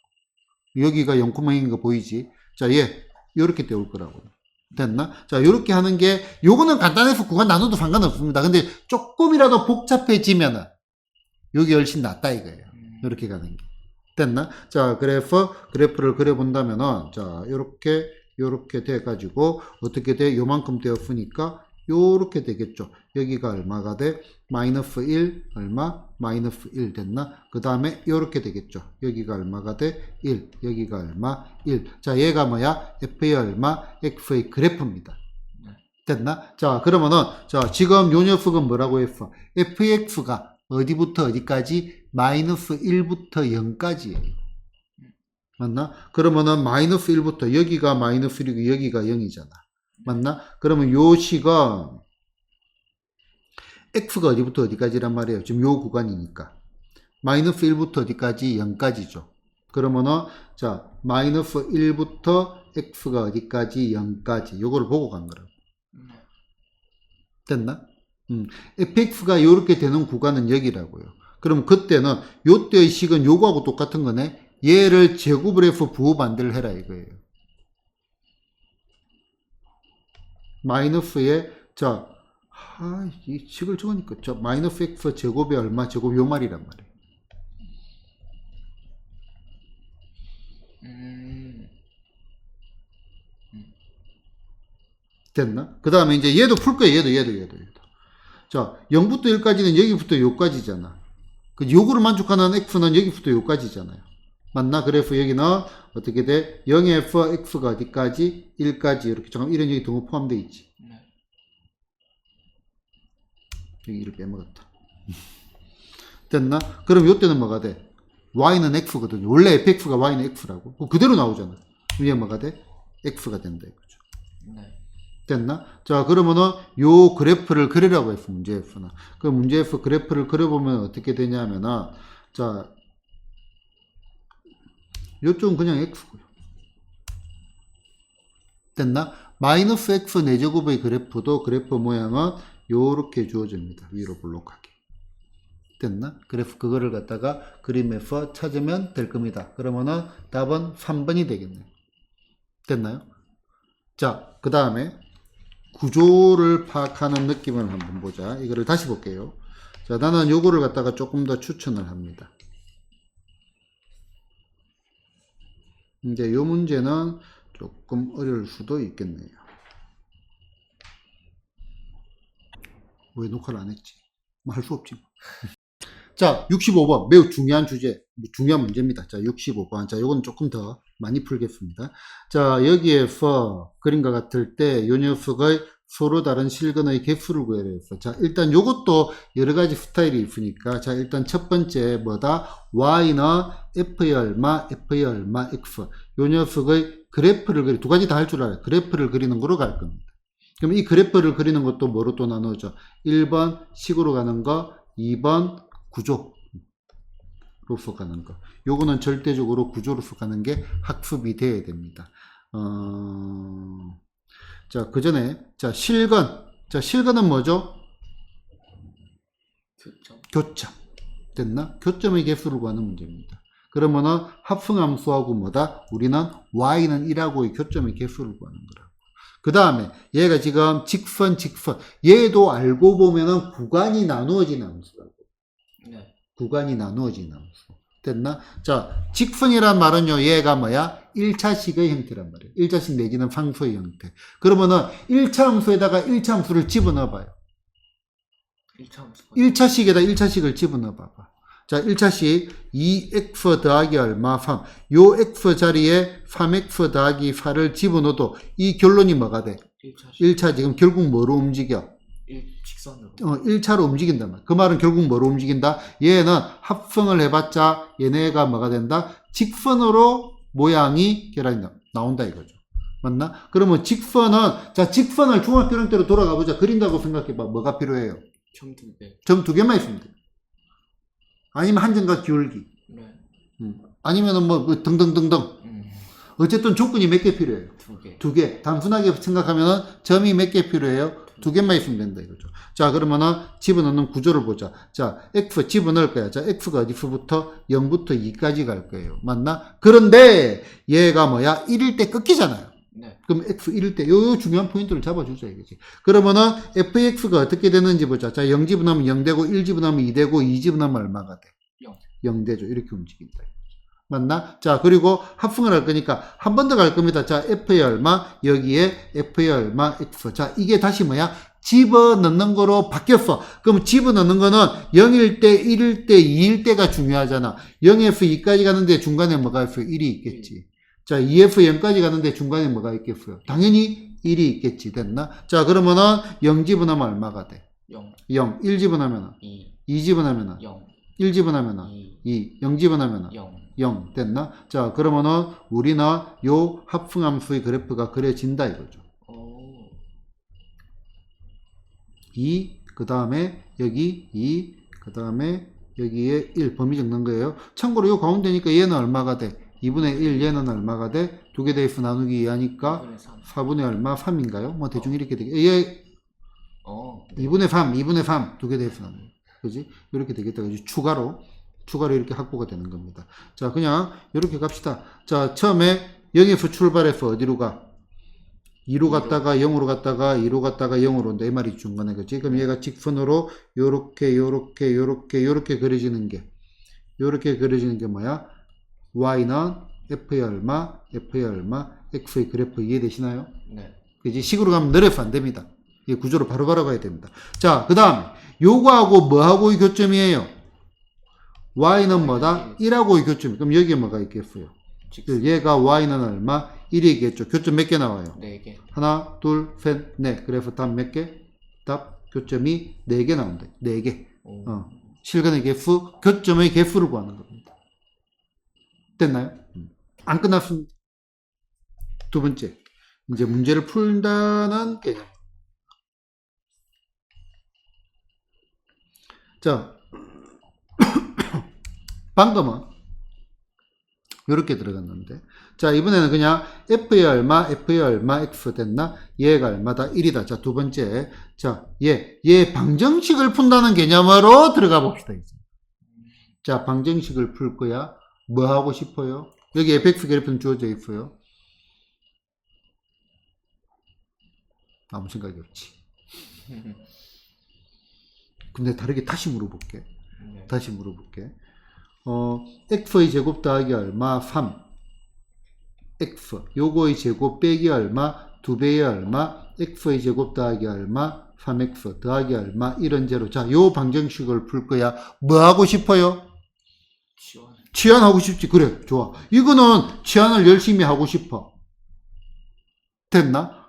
여기가 0,0인 거 보이지? 자, 얘 요렇게 떼올 거라고. 됐나? 자, 요렇게 하는 게, 요거는 간단해서 구간 나눠도 상관없습니다. 근데 조금이라도 복잡해지면은 여기 훨씬 낫다 이거예요. 요렇게 가는 게. 됐나? 자, 그래서 그래프를 그려본다면은, 자, 요렇게 돼가지고 어떻게 돼? 요만큼 되었으니까 요렇게 되겠죠. 여기가 얼마가 돼? 마이너스 1 얼마? 마이너스 1 됐나? 그 다음에 요렇게 되겠죠. 여기가 얼마가 돼? 1. 여기가 얼마? 1. 자, 얘가 뭐야? f의 얼마? x의 그래프입니다. 됐나? 자, 그러면은, 자, 지금 요 녀석은 뭐라고 했어? fx가 어디부터 어디까지? 마이너스 1부터 0까지예요. 맞나? 그러면은 마이너스 1부터 여기가 마이너스 1이고 여기가 0이잖아. 맞나? 그러면 요 식은 x가 어디부터 어디까지란 말이에요. 지금 요 구간이니까. 마이너스 1부터 어디까지? 0까지죠. 그러면은, 자, 마이너스 1부터 x가 어디까지? 0까지. 요거를 보고 간 거라고. 됐나? fx가 요렇게 되는 구간은 여기라고요. 그럼 그때는 요때의 식은 요거하고 똑같은 거네. 얘를 제곱을 해서 부호 반대를 해라 이거예요. 마이너스에 자, 이 식을 적으니까 자 마이너스 x 제곱이 얼마 제곱 요 말이란 말이에요. 됐나? 그 다음에 이제 얘도 풀 거예요. 얘도. 자, 0부터 1까지는 여기부터 요까지잖아. 그 요거를 만족하는 x는 여기부터 요까지잖아요. 맞나? 그래서 여기는 어떻게 돼? 0에서 x가 어디까지? 1까지. 이렇게. 잠깐 이런 여기 등호 포함되어 있지. 네. 여기 1을 빼먹었다. 됐나? 그럼 요때는 뭐가 돼? y는 x거든요. 원래 fx가 y는 x라고. 그대로 나오잖아. 그럼 얘 뭐가 돼? x가 된다. 이거죠. 네. 됐나? 자, 그러면은 요 그래프를 그리라고 했어, 문제에서는. 그 문제에서 그래프를 그려보면 어떻게 되냐면은, 자, 요쪽은 그냥 x고요. 됐나? 마이너스 x 4제곱의 그래프도 그래프 모양은 요렇게 주어집니다. 위로 볼록하게. 됐나? 그래프 그거를 갖다가 그림에서 찾으면 될 겁니다. 그러면은 답은 3번이 되겠네요. 됐나요? 자, 그 다음에 구조를 파악하는 느낌을 한번 보자. 이거를 다시 볼게요. 자, 나는 요거를 갖다가 조금 더 추천을 합니다. 이제 요 문제는 조금 어려울 수도 있겠네요. 왜 녹화를 안 했지? 뭐 할 수 없지. 자, 65번. 매우 중요한 주제, 중요한 문제입니다. 자, 65번. 자, 요건 조금 더 많이 풀겠습니다. 자, 여기에서 그림과 같을 때 요 녀석의 서로 다른 실근의 개수를 구해야 했어. 자, 일단 요것도 여러 가지 스타일이 있으니까. 자, 일단 첫 번째 뭐다? y는 f의 얼마, f의 얼마, x. 요 녀석의 그래프를 두 가지 다 할 줄 알아요. 그래프를 그리는 거로 갈 겁니다. 그럼 이 그래프를 그리는 것도 뭐로 또 나누어져? 1번 식으로 가는 거, 2번 구조로서 가는 거. 요거는 절대적으로 구조로서 가는 게 학습이 돼야 됩니다. 자, 그 전에, 자, 실근. 자, 실근은 뭐죠? 교점. 됐나? 교점의 개수를 구하는 문제입니다. 그러면은 합성함수하고 뭐다? 우리는 y는 1하고의 교점의 개수를 구하는 거라고. 그 다음에 얘가 지금 직선. 얘도 알고 보면은 구간이 나누어진 함수라고. 네. 구간이 나누어진 함수. 됐나? 자, 직선이란 말은요, 얘가 뭐야? 1차식의 형태란 말이에요. 1차식 내지는 상수의 형태. 그러면은 1차 함수에다가 1차 함수를 집어넣어 봐요. 1차식에다 1차식을 집어넣어 봐봐. 자, 1차식 2x 더하기 얼마 3. 요 x 자리에 3x 더하기 4를 집어넣어도 이 결론이 뭐가 돼? 1차 지금 결국 뭐로 움직여? 직선으로. 1차로 움직인단 말이야. 그 말은 결국 뭐로 움직인다? 얘는 합성을 해봤자 얘네가 뭐가 된다? 직선으로 모양이 계란이 나온다 이거죠. 맞나? 그러면 직선은, 자, 직선을 중학교령 때로 돌아가 보자. 그린다고 생각해봐. 뭐가 필요해요? 점 2개. 점 2개만 있으면 돼. 아니면 한 점과 기울기. 네. 아니면은 뭐 등등등등. 어쨌든 조건이 몇 개 필요해요? 2개. 2개. 단순하게 생각하면은 점이 몇 개 필요해요? 2개만 있으면 된다 이거죠. 자, 그러면은 집어넣는 구조를 보자. 자, x 집어넣을 거야. 자, x가 어디서부터 0부터 2까지 갈 거예요. 맞나? 그런데 얘가 뭐야? 1일 때 끊기잖아요. 네. 그럼 x 1일 때 요 중요한 포인트를 잡아주자 이거지. 그러면은 fx가 어떻게 되는지 보자. 자, 0 집어넣으면 0 되고 1 집어넣으면 2 되고 2 집어넣으면 얼마가 돼? 0. 0 되죠. 이렇게 움직인다. 맞나? 자, 그리고 합성을 할 거니까 한 번 더 갈 겁니다. 자, f의 얼마, 여기에 f의 얼마, x. 자, 이게 다시 뭐야? 집어넣는 거로 바뀌었어. 그럼 집어넣는 거는 0일 때, 1일 때, 2일 때가 중요하잖아. 0에서 2까지 가는데 중간에 뭐가 있어요? 1이 있겠지. 자, 2에서 0까지 가는데 중간에 뭐가 있겠어요? 당연히 1이 있겠지. 됐나? 자, 그러면은 0 집어넣으면 얼마가 돼? 0. 0. 1 집어넣으면 2 집어넣으면 0. 1 집어넣으면 2. 0 집어넣으면 0. 0 됐나? 자, 그러면은 우리는 요 합성함수의 그래프가 그려진다 이거죠. 2, 그 다음에 여기 2, 그 다음에 여기에 1 범위 적는 거예요. 참고로 요 가운데니까 얘는 얼마가 돼? 2분의 1 얘는 얼마가 돼? 두 개 대입수 나누기 2 하니까 4분의 얼마? 3인가요? 뭐 대충 이렇게 되게 얘 네. 2분의 3 두 개 대입수 나누기 그지? 이렇게 되겠다. 그지? 추가로 이렇게 확보가 되는 겁니다. 자, 그냥 이렇게 갑시다. 자, 처음에 0에서 출발해서 어디로 가? 2로 갔다가 0으로 갔다가 2로 갔다가 0으로 온다. 이 말이 중간에. 그지? 그럼 얘가 직선으로 요렇게 그려지는 게 뭐야? y는 f의 얼마, x의 그래프 이해되시나요? 네. 그지? 식으로 가면 늘어서 안 됩니다. 이 구조로 바로바로 가야 됩니다. 자, 그 다음에 요거하고 뭐하고의 교점이에요? y는 뭐다? 1하고의 교점. 그럼 여기에 뭐가 있겠어요? 직선. 얘가 y는 얼마? 1이겠죠. 교점 몇 개 나와요? 4개. 하나, 둘, 셋, 넷. 그래서 답 몇 개? 답 교점이 4개 나온다. 4개. 오. 실근의 개수, 교점의 개수를 구하는 겁니다. 됐나요? 안 끝났습니다. 두 번째. 이제 문제를 풀다는 개념. 자, 방금은 이렇게 들어갔는데, 자, 이번에는 그냥 f의 얼마, x 됐나? 얘가 얼마다? 1이다. 자, 두 번째. 자, 얘 방정식을 푼다는 개념으로 들어가 봅시다. 이제. 자, 방정식을 풀 거야. 뭐 하고 싶어요? 여기 fx 그래프는 주어져 있어요. 아무 생각이 없지. 근데 다르게 다시 물어볼게. 네. 다시 물어볼게. x의 제곱 더하기 얼마? 3. x. 요거의 제곱 빼기 얼마? 2배의 얼마? x의 제곱 더하기 얼마? 3x 더하기 얼마? 이런 제로. 자, 요 방정식을 풀 거야. 뭐 하고 싶어요? 치환. 치환하고 싶지. 그래. 좋아. 이거는 치환을 열심히 하고 싶어. 됐나?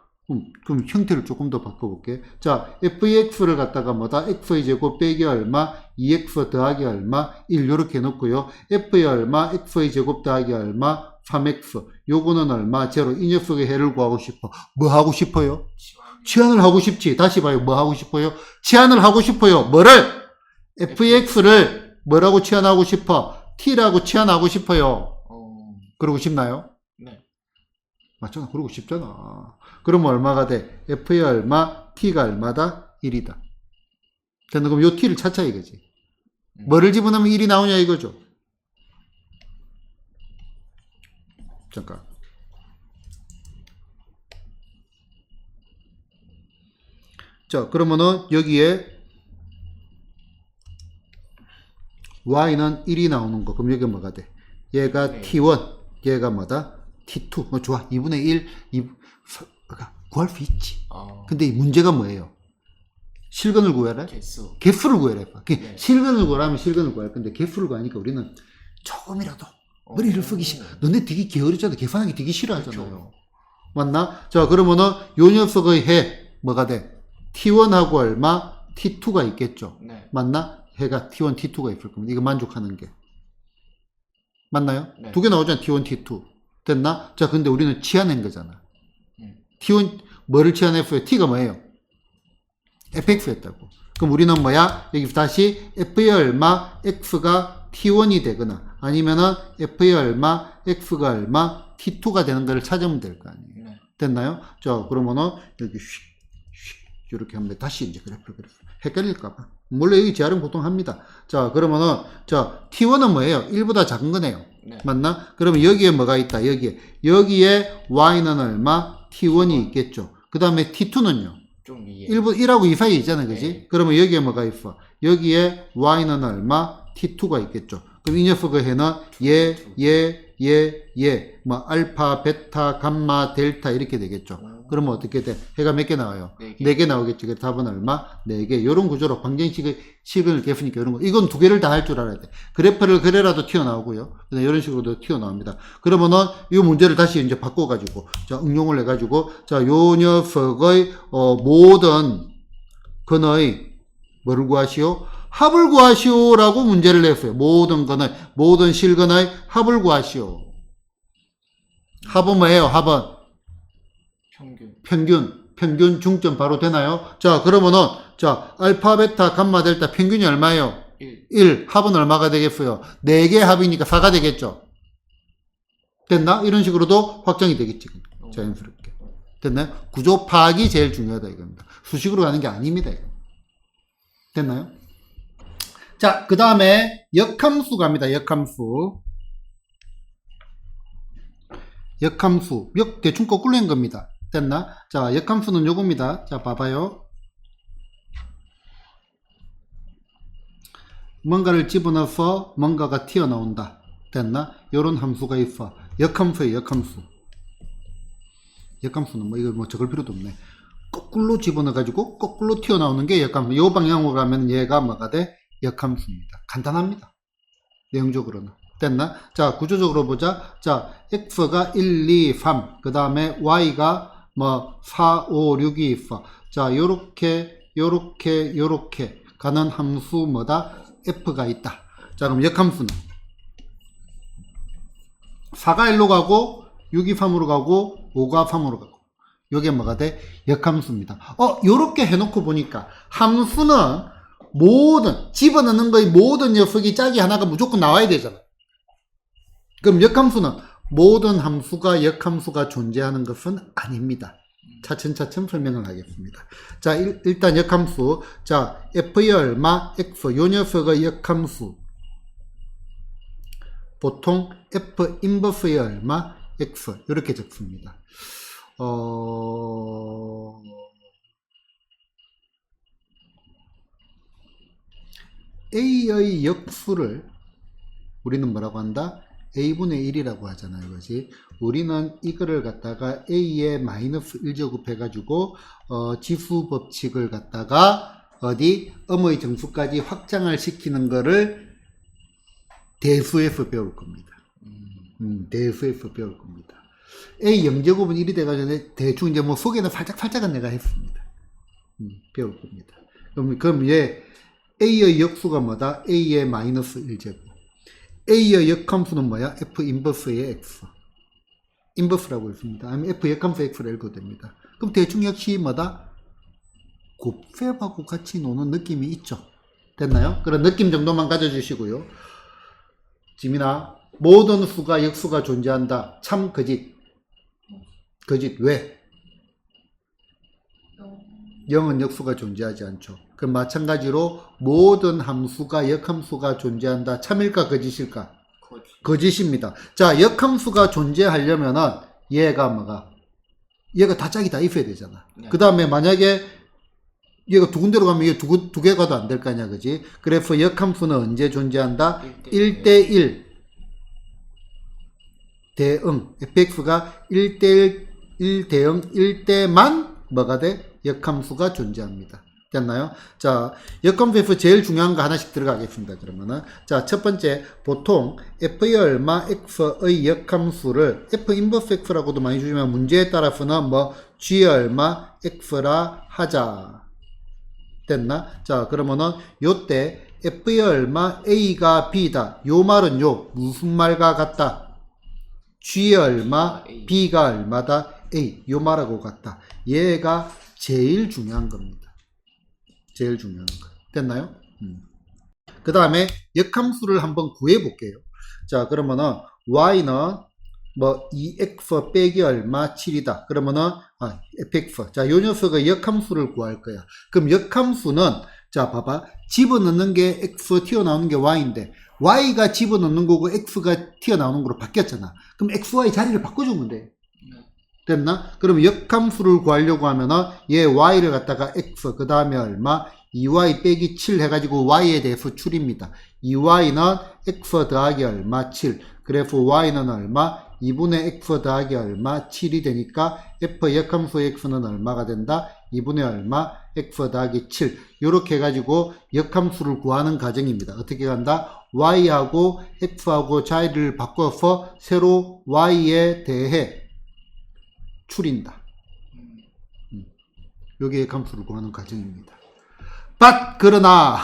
그럼 형태를 조금 더 바꿔볼게. 자, fx를 갖다가 뭐다? x의 제곱 빼기 얼마? 2x 더하기 얼마? 1 요렇게 놓고요. f의 얼마? x의 제곱 더하기 얼마? 3x. 요거는 얼마? 제로. 이 녀석의 해를 구하고 싶어. 뭐 하고 싶어요? 치환. 치환을 하고 싶지. 다시 봐요. 뭐 하고 싶어요? 치환을 하고 싶어요. 뭐를? fx를 뭐라고 치환하고 싶어? t라고 치환하고 싶어요. 그러고 싶나요? 네. 맞잖아. 그러고 싶잖아. 그럼 얼마가 돼? f의 얼마? t가 얼마다? 1이다. 됐나? 그럼 요 t를 찾자 이거지. 뭐를 집어넣으면 1이 나오냐 이거죠. 잠깐. 자, 그러면은 여기에 y는 1이 나오는 거. 그럼 여기 뭐가 돼? 얘가 네. t1, 얘가 뭐다? t2. 좋아. 2분의 1, 구할 수 있지. 근데 이 문제가 뭐예요? 실근을 구해라? 개수. 개수를 구해라. 네. 실근을 구하라면 실근을 구할 건데 개수를 구하니까 우리는 조금이라도 머리를 쓰기 싫어. 너네 되게 게으르잖아. 계산하기 되게 싫어하잖아요. 그렇죠. 맞나? 자, 그러면은 요 녀석의 해 뭐가 돼? t1하고 얼마? t2가 있겠죠. 네. 맞나? 해가 t1, t2가 있을 겁니다. 이거 만족하는 게. 맞나요? 네. 두 개 나오잖아. t1, t2. 됐나? 자, 근데 우리는 치환한 거잖아. t1, 뭐를 치환했어요? t가 뭐예요? fx였다고. 그럼 우리는 뭐야? 여기 다시 f의 얼마? x가 t1이 되거나 아니면은 f의 얼마? x가 얼마? t2가 되는 거를 찾으면 될 거 아니에요. 네. 됐나요? 자, 그러면은 여기 이렇게 하면 돼. 다시 이제 그래프. 헷갈릴까봐. 원래 여기 재활용 보통 합니다. 자, 그러면은, 자, t1은 뭐예요? 1보다 작은 거네요. 네. 맞나? 그러면 여기에 뭐가 있다? 여기에 y는 얼마? t1이 있겠죠. 그 다음에 t2는요? 좀 위에. 1하고 2 사이에 있잖아요. 그지? 네. 그러면 여기에 뭐가 있어? 여기에 y는 얼마? t2가 있겠죠. 그럼 이 녀석의 해는 뭐, 알파, 베타, 감마, 델타 이렇게 되겠죠. 그러면 어떻게 돼? 해가 몇 개 나와요? 4개. 4개 나오겠죠. 그래서 답은 얼마? 4개. 요런 구조로 방정식을 개수니까 이런 거. 이건 두 개를 다 할 줄 알아야 돼. 그래프를 그래라도 튀어나오고요. 그다음 이런 식으로도 튀어나옵니다. 그러면은 이 문제를 다시 이제 바꿔가지고, 자, 응용을 해가지고, 자, 요 녀석의, 모든 근의, 뭐를 구하시오? 합을 구하시오라고 문제를 냈어요. 모든 실근의 합을 구하시오. 합은 뭐예요? 합은? 평균 중점 바로 되나요? 자, 그러면은, 자, 알파, 베타, 감마, 델타 평균이 얼마예요? 1. 합은 얼마가 되겠어요? 4개 합이니까 4가 되겠죠? 됐나? 이런 식으로도 확정이 되겠지. 자연스럽게. 됐나요? 구조 파악이 제일 중요하다 이겁니다. 수식으로 가는 게 아닙니다. 이거. 됐나요? 자, 그 다음에 역함수 갑니다. 역함수. 역함수. 역 대충 거꾸로 한 겁니다. 됐나? 자, 역함수는 요겁니다. 자, 봐봐요. 뭔가를 집어넣어서 뭔가가 튀어나온다. 됐나? 요런 함수가 있어. 역함수예요, 역함수. 역함수는 뭐 이거 뭐 적을 필요도 없네. 거꾸로 집어넣어가지고 거꾸로 튀어나오는 게 역함수. 요 방향으로 가면 얘가 뭐가 돼? 역함수입니다. 간단합니다. 내용적으로는. 됐나? 자, 구조적으로 보자. 자, x가 1, 2, 3. 그 다음에 y가 뭐 4, 5, 6이 있어. 자, 요렇게 가는 함수 뭐다? f가 있다. 자, 그럼 역함수는 4가 1로 가고 6이 3으로 가고 5가 3으로 가고 요게 뭐가 돼? 역함수입니다. 요렇게 해놓고 보니까 함수는 모든 집어넣는 거의 모든 녀석이 짝이 하나가 무조건 나와야 되잖아. 그럼 역함수는 모든 함수가 역함수가 존재하는 것은 아닙니다. 차츰차츰 설명을 하겠습니다. 자, 일단 역함수. 자, f의 얼마 x 요 녀석의 역함수. 보통 f 인버스의 얼마 x 이렇게 적습니다. a의 역수를 우리는 뭐라고 한다? a분의 1이라고 하잖아요. 이거지. 우리는 이거를 갖다가 a의 마이너스 1제곱 해가지고 지수 법칙을 갖다가 어디 음의 정수까지 확장을 시키는 거를 대수에서 배울 겁니다. 대수에서 배울 겁니다. a 0제곱은 1이 돼가지고 대충 이제 뭐 소개는 살짝은 내가 했습니다. 배울 겁니다. 그럼 얘 a의 역수가 뭐다? a의 마이너스 1제곱. a의 역함수는 뭐야? f 인버스의 x. 인버스라고 했습니다. 아니면 f 역함수 x를 읽어도 됩니다. 그럼 대충 역시 뭐다? 곱셈하고 같이 노는 느낌이 있죠. 됐나요? 그런 느낌 정도만 가져주시고요. 지민아, 모든 수가 역수가 존재한다. 참 거짓. 거짓. 왜? 0은 역수가 존재하지 않죠. 그럼 마찬가지로 모든 함수가 역함수가 존재한다. 참일까 거짓일까? 거짓입니다. 자, 역함수가 존재하려면은 얘가 뭐가? 얘가 다 짝이 다 있어야 되잖아. 네. 그 다음에 만약에 얘가 두 군데로 가면 얘 두 개가도 안 될 거 아니야, 그지? 그래서 역함수는 언제 존재한다? 1대1 대응. fx가 1대1 1대응 1대만 뭐가 돼? 역함수가 존재합니다. 됐나요? 자, 역함수에서 제일 중요한 거 하나씩 들어가겠습니다. 그러면은 자, 첫 번째 보통 f의 얼마 x의 역함수를 f 인버스 x라고도 많이 주지만 문제에 따라서는 뭐 g의 얼마 x라 하자. 됐나? 자, 그러면은 요때 f의 얼마 a가 b다. 요 말은 요 무슨 말과 같다? g의 얼마 b가 얼마다? a. 요 말하고 같다. 얘가 제일 중요한 겁니다. 제일 중요한 거. 됐나요? 그 다음에 역함수를 한번 구해 볼게요. 자, 그러면은 y는 뭐 2x 빼기 얼마 7이다. 그러면은 fx. 자, 요 녀석의 역함수를 구할 거야. 그럼 역함수는 자, 봐봐. 집어넣는 게 x, 튀어나오는 게 y인데 y가 집어넣는 거고 x가 튀어나오는 거로 바뀌었잖아. 그럼 x, y 자리를 바꿔주면 돼. 됐나? 그럼 역함수를 구하려고 하면은 얘 y를 갖다가 x 그 다음에 얼마? 2y 빼기 7 해가지고 y에 대해서 추립니다. 2y는 x 더하기 얼마? 7. 그래서 y는 얼마? 2분의 x 더하기 얼마? 7이 되니까 f 역함수 x는 얼마가 된다? 2분의 얼마? x 더하기 7. 요렇게 해가지고 역함수를 구하는 과정입니다. 어떻게 간다? y하고 x하고 자리를 바꿔서 새로 y에 대해 추린다. 요게 역함수를 구하는 과정입니다. 그러나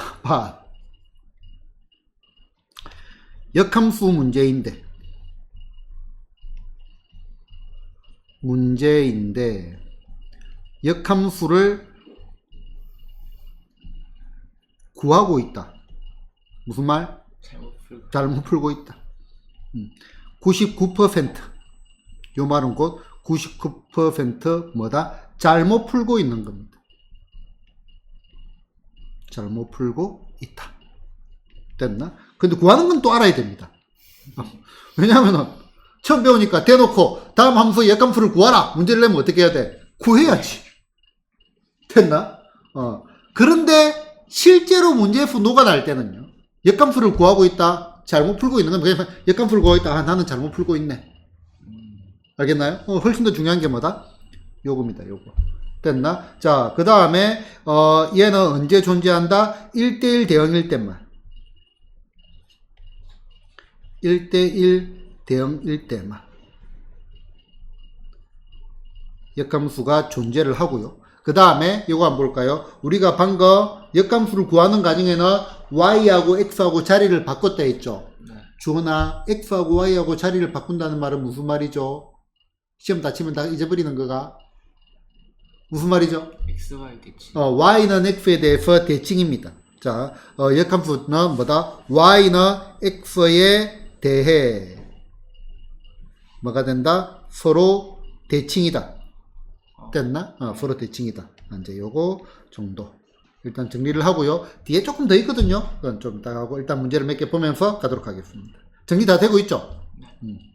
역함수 문제인데 역함수를 구하고 있다. 무슨 말? 잘못 풀고 있다. 99% 요 말은 곧 99% 뭐다? 잘못 풀고 있는 겁니다. 잘못 풀고 있다. 됐나? 근데 구하는 건 또 알아야 됩니다. 왜냐하면 처음 배우니까 대놓고 다음 함수 역함수를 구하라 문제를 내면 어떻게 해야 돼? 구해야지. 됐나? 그런데 실제로 문제에서 녹아날 때는요. 역함수를 구하고 있다. 잘못 풀고 있는 건 그냥 역함수를 구하고 있다. 아, 나는 잘못 풀고 있네. 알겠나요? 훨씬 더 중요한 게 뭐다? 요겁니다. 요거. 됐나? 자, 그 다음에 얘는 언제 존재한다? 1대1 대응일 때만. 1대1 대응일 때만. 역함수가 존재를 하고요. 그 다음에 이거 한번 볼까요? 우리가 방금 역함수를 구하는 과정에는 y하고 x하고 자리를 바꿨다 했죠. 네. 주원아, x하고 y하고 자리를 바꾼다는 말은 무슨 말이죠? 시험 다치면 다 잊어버리는 거가 무슨 말이죠? XY 대칭. y는 x에 대해서 대칭입니다. 자, 역함수는 뭐다? y는 x에 대해 뭐가 된다? 서로 대칭이다. 됐나? 서로 대칭이다. 이제 요거 정도. 일단 정리를 하고요. 뒤에 조금 더 있거든요. 그건 좀 이따 하고 일단 문제를 몇 개 보면서 가도록 하겠습니다. 정리 다 되고 있죠?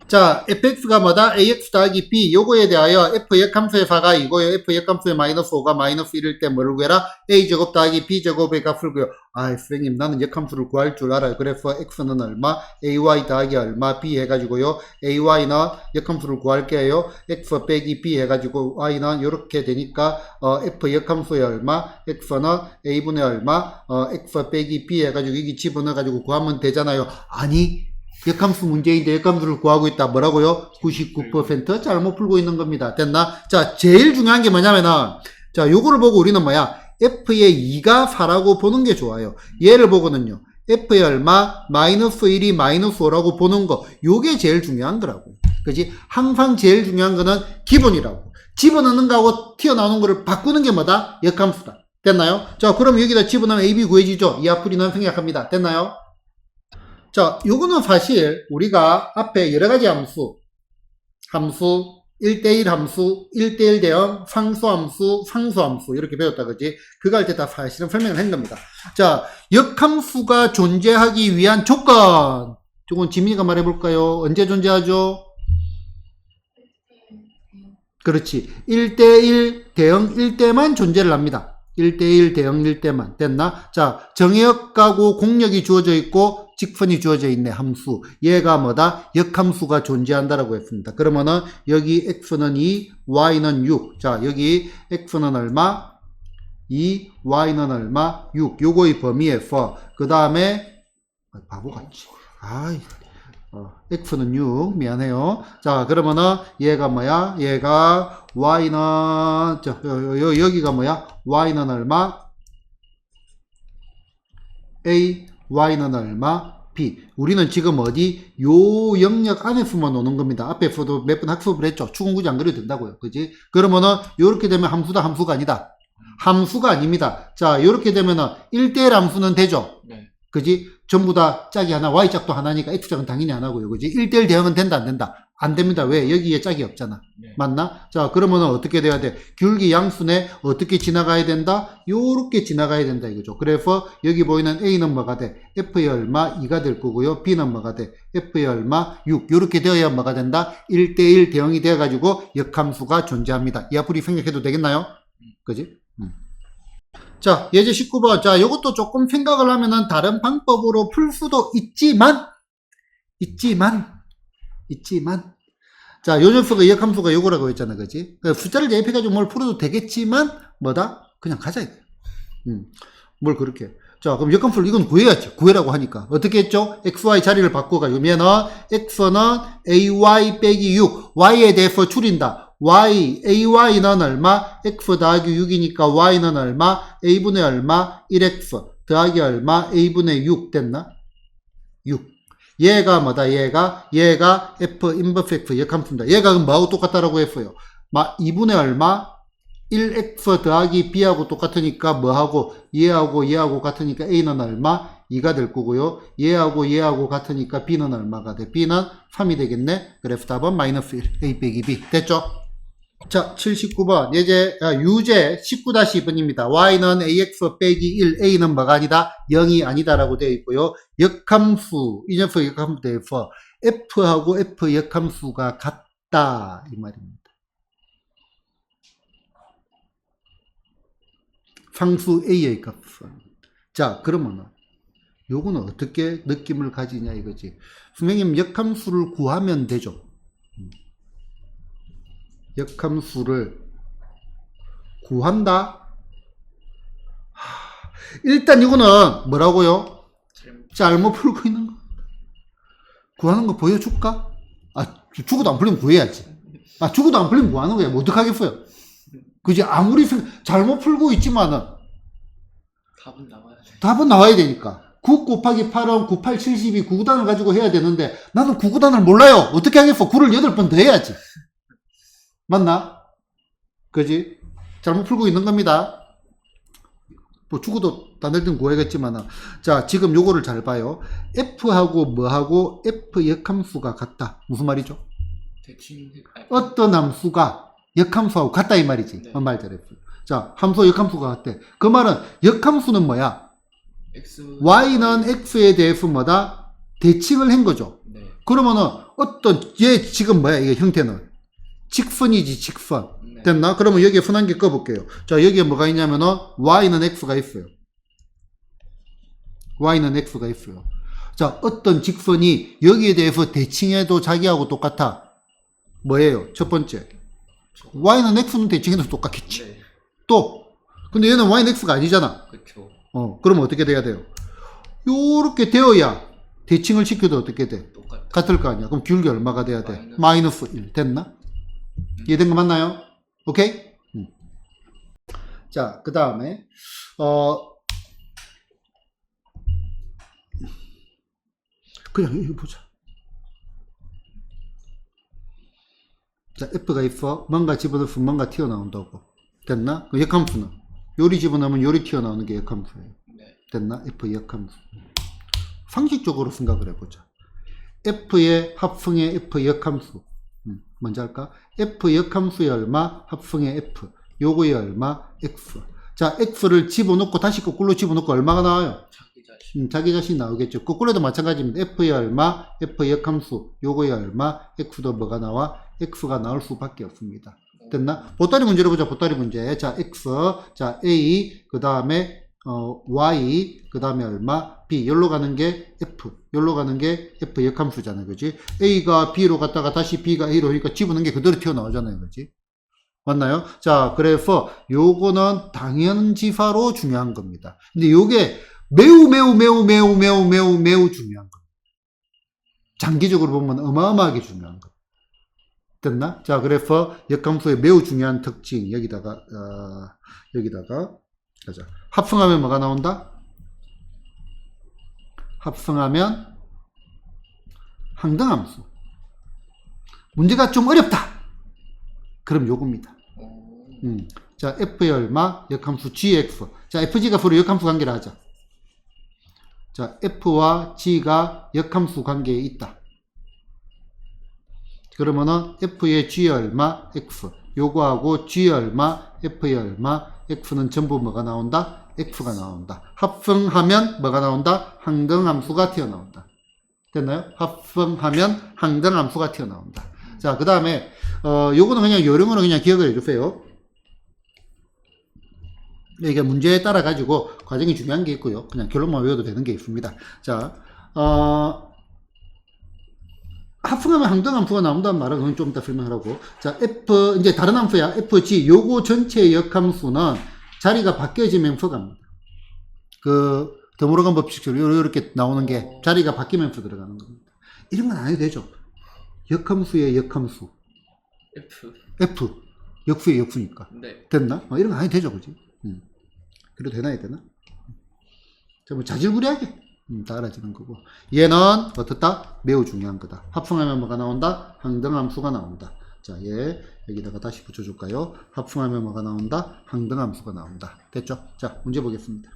자, fx가 뭐다? ax 더하기 b 요거에 대하여 f 역함수의 4가 이거요. f 역함수의 마이너스 5가 마이너스 1일 때 뭐를 구해라? a제곱 더하기 b제곱의 값을 구해요. 아, 선생님 나는 역함수를 구할 줄 알아요. 그래서 x는 얼마? ay 더하기 얼마? b 해가지고요. ay는 역함수를 구할게요. x 빼기 b 해가지고 y는 요렇게 되니까 f 역함수의 얼마? x는 a분의 얼마? x 빼기 b 해가지고 여기 집어넣어가지고 구하면 되잖아요. 아니 역함수 문제인데 역함수를 구하고 있다. 뭐라고요? 99% 잘못 풀고 있는 겁니다. 됐나? 자, 제일 중요한 게 뭐냐면은, 자, 요거를 보고 우리는 뭐야? f의 2가 4라고 보는 게 좋아요. 얘를 보고는요. f의 얼마? 마이너스 1이 마이너스 5라고 보는 거. 요게 제일 중요한 거라고. 그지? 항상 제일 중요한 거는 기본이라고. 집어넣는 거하고 튀어나오는 거를 바꾸는 게 뭐다? 역함수다. 됐나요? 자, 그럼 여기다 집어넣으면 AB 구해지죠? 이 앞으리는 생략합니다. 됐나요? 자, 요거는 사실 우리가 앞에 여러 가지 함수 1대1 함수, 1대1 대응, 상수함수, 상수함수 이렇게 배웠다 그지? 그거 할 때 다 사실은 설명을 한 겁니다. 자, 역함수가 존재하기 위한 조건. 조금 지민이가 말해볼까요? 언제 존재하죠? 그렇지. 1대1 대응일 때만 존재를 합니다. 1대1 대응일 때만. 됐나? 자, 정역하고 공역이 주어져 있고 직선이 주어져 있네. 함수. 얘가 뭐다? 역함수가 존재한다라고 했습니다. 그러면은 여기 x는 2, y는 6. 자, 여기 x는 얼마? 2, y는 얼마? 6. 요거의 범위에서 그 다음에 바보같이. x는 6. 미안해요. 자, 그러면은 얘가 뭐야? 얘가 y는 여기가 뭐야? y는 얼마? a, y는 얼마? b. 우리는 지금 어디? 요 영역 안에서만 오는 겁니다. 앞에서도 몇 번 학습을 했죠. 추궁 굳이 안 그려도 된다고요. 그지? 그러면은 요렇게 되면 함수다, 함수가 아니다. 함수가 아닙니다. 자, 요렇게 되면은 1대1 함수는 되죠. 네. 그지? 전부 다 짝이 하나, y짝도 하나니까 x짝은 당연히 안 하고요. 그지? 1대1 대응은 된다, 안 된다? 안 됩니다. 왜? 여기에 짝이 없잖아. 네. 맞나? 자, 그러면은 어떻게 돼야 돼? 귤기 양수네 어떻게 지나가야 된다? 요렇게 지나가야 된다 이거죠. 그래서 여기 보이는 A는 뭐가 돼? F의 얼마? 2가 될 거고요. B는 뭐가 돼? F의 얼마? 6. 요렇게 되어야 뭐가 된다? 1대1 대응이 되어가지고 역함수가 존재합니다. 이 앞으로 생각해도 되겠나요? 그지? 자, 예제 19번. 자, 요것도 조금 생각을 하면은 다른 방법으로 풀 수도 있지만, 자, 요 녀석의 역함수가 요거라고 했잖아, 그지? 숫자를 대입해가지고 뭘 풀어도 되겠지만, 뭐다? 그냥 가자, 이거. 뭘 그렇게. 자, 그럼 역함수를 이건 구해야지. 구해라고 하니까. 어떻게 했죠? xy 자리를 바꿔가지고면은, x는 ay 빼기 6, y에 대해서 줄인다. ay는 얼마? x 더하기 6이니까 y는 얼마? a분의 얼마? 1x 더하기 얼마? a분의 6 됐나? 6. 얘가 뭐다? 얘가 f 인버스 x 역함수입니다. 얘가 그럼 뭐하고 똑같다라고 했어요? 2분의 얼마? 1x 더하기 b하고 똑같으니까 뭐하고? 얘하고 같으니까 a는 얼마? 2가 될 거고요. 얘하고 같으니까 b는 얼마가 돼? b는 3이 되겠네. 그래서 답은 마이너스 1. a 빼기 b. 됐죠? 자, 79번. 유제 19-2번입니다. y는 ax 빼기 1, a는 뭐가 아니다? 0이 아니다라고 되어 있고요. 역함수, 이 녀석 역함수 대해서 f하고 f 역함수가 같다. 이 말입니다. 상수 a의 값은. 자, 그러면은 요거는 어떻게 느낌을 가지냐 이거지. 선생님, 역함수를 구하면 되죠. 역함수를 구한다? 일단 이거는 뭐라고요? 잘못 풀고 있는 거. 구하는 거 보여줄까? 죽어도 안 풀리면 구해야지. 죽어도 안 풀리면 구하는 거야. 뭐 어떡하겠어요? 그지? 아무리 잘못 풀고 있지만은 답은 나와야 돼. 답은 나와야 되니까. 9 곱하기 8은 9, 8, 72, 9구단을 가지고 해야 되는데 나는 9구단을 몰라요. 어떻게 하겠어? 9를 8번 더 해야지. 맞나? 그지? 잘못 풀고 있는 겁니다. 뭐 죽어도 단일등 구해야겠지만 자, 지금 요거를 잘 봐요. F하고 뭐하고 F 역함수가 같다. 무슨 말이죠? 대칭 어떤 함수가 역함수하고 같다 이 말이지. 네. 말 잘했어요. 자, 함수 역함수가 같대. 그 말은 역함수는 뭐야? X Y는 X에 대해서 뭐다? 대칭을 한 거죠. 네. 그러면은 얘 지금 뭐야? 이게 형태는 직선이지, 직선. 네. 됐나? 그러면 여기에 분한계 꺼볼게요. 자, 여기에 뭐가 있냐면은 Y는 X가 있어요. Y는 X가 있어요. 자, 어떤 직선이 여기에 대해서 대칭해도 자기하고 똑같아. 뭐예요? 첫 번째. Y는 X는 대칭해도 똑같겠지. 네. 또, 근데 얘는 Y는 X가 아니잖아. 그렇죠. 그러면 어떻게 돼야 돼요? 요렇게 되어야 대칭을 시켜도 어떻게 돼? 똑같아. 같을 거 아니야. 그럼 기울기 얼마가 돼야 돼? 마이너스 1. 됐나? 이해된 거 맞나요? 오케이? 자, 그 다음에, 그냥 이거 보자. 자, F가 있어. 뭔가 집어넣으면 뭔가 튀어나온다고. 됐나? 그 역함수는? 요리 집어넣으면 요리 튀어나오는 게 역함수예요. 네. 됐나? F 역함수. 상식적으로 생각을 해보자. F의 합성의 F 역함수. 먼저 할까? F 역함수의 얼마? 합성의 F. 요거의 얼마? X. 자, X를 집어넣고 다시 거꾸로 집어넣고 얼마가 나와요? 자기 자신. 자기 자신 나오겠죠. 거꾸로도 마찬가지입니다. F의 얼마? F 역함수. 요거의 얼마? X도 뭐가 나와? X가 나올 수밖에 없습니다. 됐나? 보따리 문제로 보자. 보따리 문제. 자, X. 자, A. 그 다음에 Y. 그 다음에 얼마? B. 여기로 가는 게 F. 여기로 가는 게 F 역함수잖아요. 그지? A가 B로 갔다가 다시 B가 A로 오니까 집어넣은 게 그대로 튀어나오잖아요. 그지? 맞나요? 자, 그래서 요거는 당연지사로 중요한 겁니다. 근데 요게 매우 중요한 겁니다. 장기적으로 보면 어마어마하게 중요한 겁니다. 됐나? 자, 그래서 역함수의 매우 중요한 특징 여기다가 가자. 합성하면 뭐가 나온다? 합성하면 항등함수. 문제가 좀 어렵다. 그럼 요겁니다. 자, F의 얼마? 역함수 GX. 자, FG가 서로 역함수 관계를 하자. 자, F와 G가 역함수 관계에 있다. 그러면은 F의 G 얼마? X. 요거하고 G 얼마? F의 얼마? X는 전부 뭐가 나온다? X가 나온다. 합성하면 뭐가 나온다? 항등함수가 튀어나온다. 됐나요? 합성하면 항등함수가 튀어나온다. 자, 그 다음에 요거는 그냥 요령으로 그냥 기억을 해주세요. 이게 문제에 따라 가지고 과정이 중요한 게 있고요. 그냥 결론만 외워도 되는 게 있습니다. 자, 합성하면 항등함수가 나온다는 말은 그건 좀 이따 설명하라고. 자, F, 이제 다른 함수야. FG, 요거 전체의 역함수는 자리가 바뀌어지면서 갑니다. 그, 드모르간 법칙처럼 이렇게 나오는 게 자리가 바뀌면서 들어가는 겁니다. 이런 건 안 해도 되죠. 역함수의 역함수. F. 역수의 역수니까. 네. 됐나? 이런 거 안 해도 되죠. 그지? 그래도 되나, 해야 되나? 자, 뭐 자질구레하게. 다 알아지는 거고. 얘는 어떻다? 매우 중요한 거다. 합성하면 뭐가 나온다? 항등함수가 나온다. 자, 얘 여기다가 다시 붙여줄까요? 합성하면 뭐가 나온다? 항등함수가 나온다. 됐죠? 자, 문제 보겠습니다.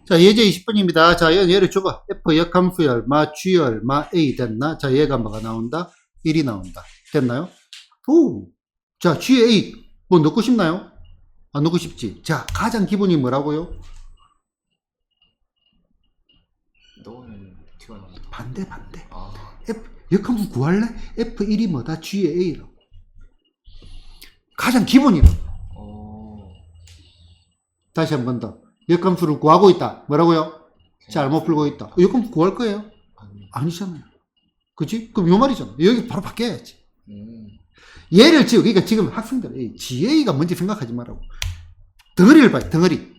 자, 예제 20번입니다. 자, 얘를 줘봐. F 역함수의 얼마, G 얼마, A 됐나? 자, 얘가 뭐가 나온다? 1이 나온다. 됐나요? 오! 자, GA 뭐 넣고 싶나요? 안 넣고 싶지. 자, 가장 기본이 뭐라고요? 넣으면 튀어나온다. 반대. 아, 역함수 구할래? F1이 뭐다? GA라고. 가장 기본이라고. 어, 다시 한 번 더. 역함수를 구하고 있다. 뭐라고요? 잘못 풀고 있다. 역함수 구할 거예요? 아니, 아니잖아요. 그치? 그럼 요 말이잖아. 여기 바로 바뀌어야지. 음, 얘를 그러니까 지금 학생들, 이 GA가 뭔지 생각하지 말라고. 덩어리를 봐요, 덩어리.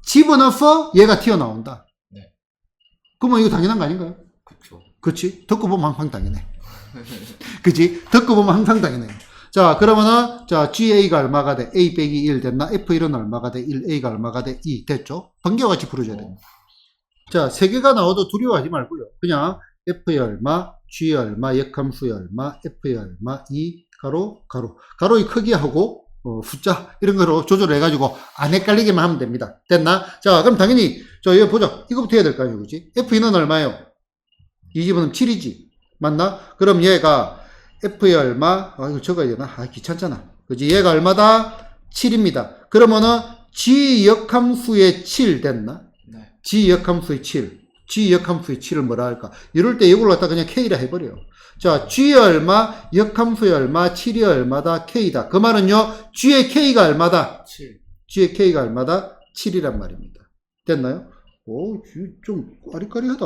집어넣어서 얘가 튀어나온다. 네. 그러면 이거 당연한 거 아닌가요? 그쵸. 그치? 듣고 보면 항상 당연해. 그치? 듣고 보면 항상 당연해. 자, 그러면은, 자, GA가 얼마가 돼? A 빼기 1 됐나? F1은 얼마가 돼? 1, A가 얼마가 돼? 2 됐죠? 번개와 같이 풀어줘야 돼. 자, 세 개가 나와도 두려워하지 말고요. 그냥 F의 얼마, G의 얼마, 역함수의 얼마, F의 얼마, 2, 가로의 크기하고, 숫자, 이런 거로 조절해가지고 안 헷갈리게만 하면 됩니다. 됐나? 자, 그럼 당연히, 이거 보자. 이거부터 해야 될 거 아니에요, 그지? F2는 얼마예요? 이 집은 7이지. 맞나? 그럼 얘가 F의 얼마? 이거 적어야 되나? 귀찮잖아. 그지? 얘가 얼마다? 7입니다. 그러면은 G 역함수의 7 됐나? 네. G 역함수의 7. G 역함수의 7을 뭐라 할까? 이럴 때 이걸 갖다 그냥 K라 해버려. 자, G의 얼마, 역함수의 얼마, 7이 얼마다? K다. 그 말은요, G의 K가 얼마다? 7. G의 K가 얼마다? 7이란 말입니다. 됐나요? 오, 좀 까리까리하다.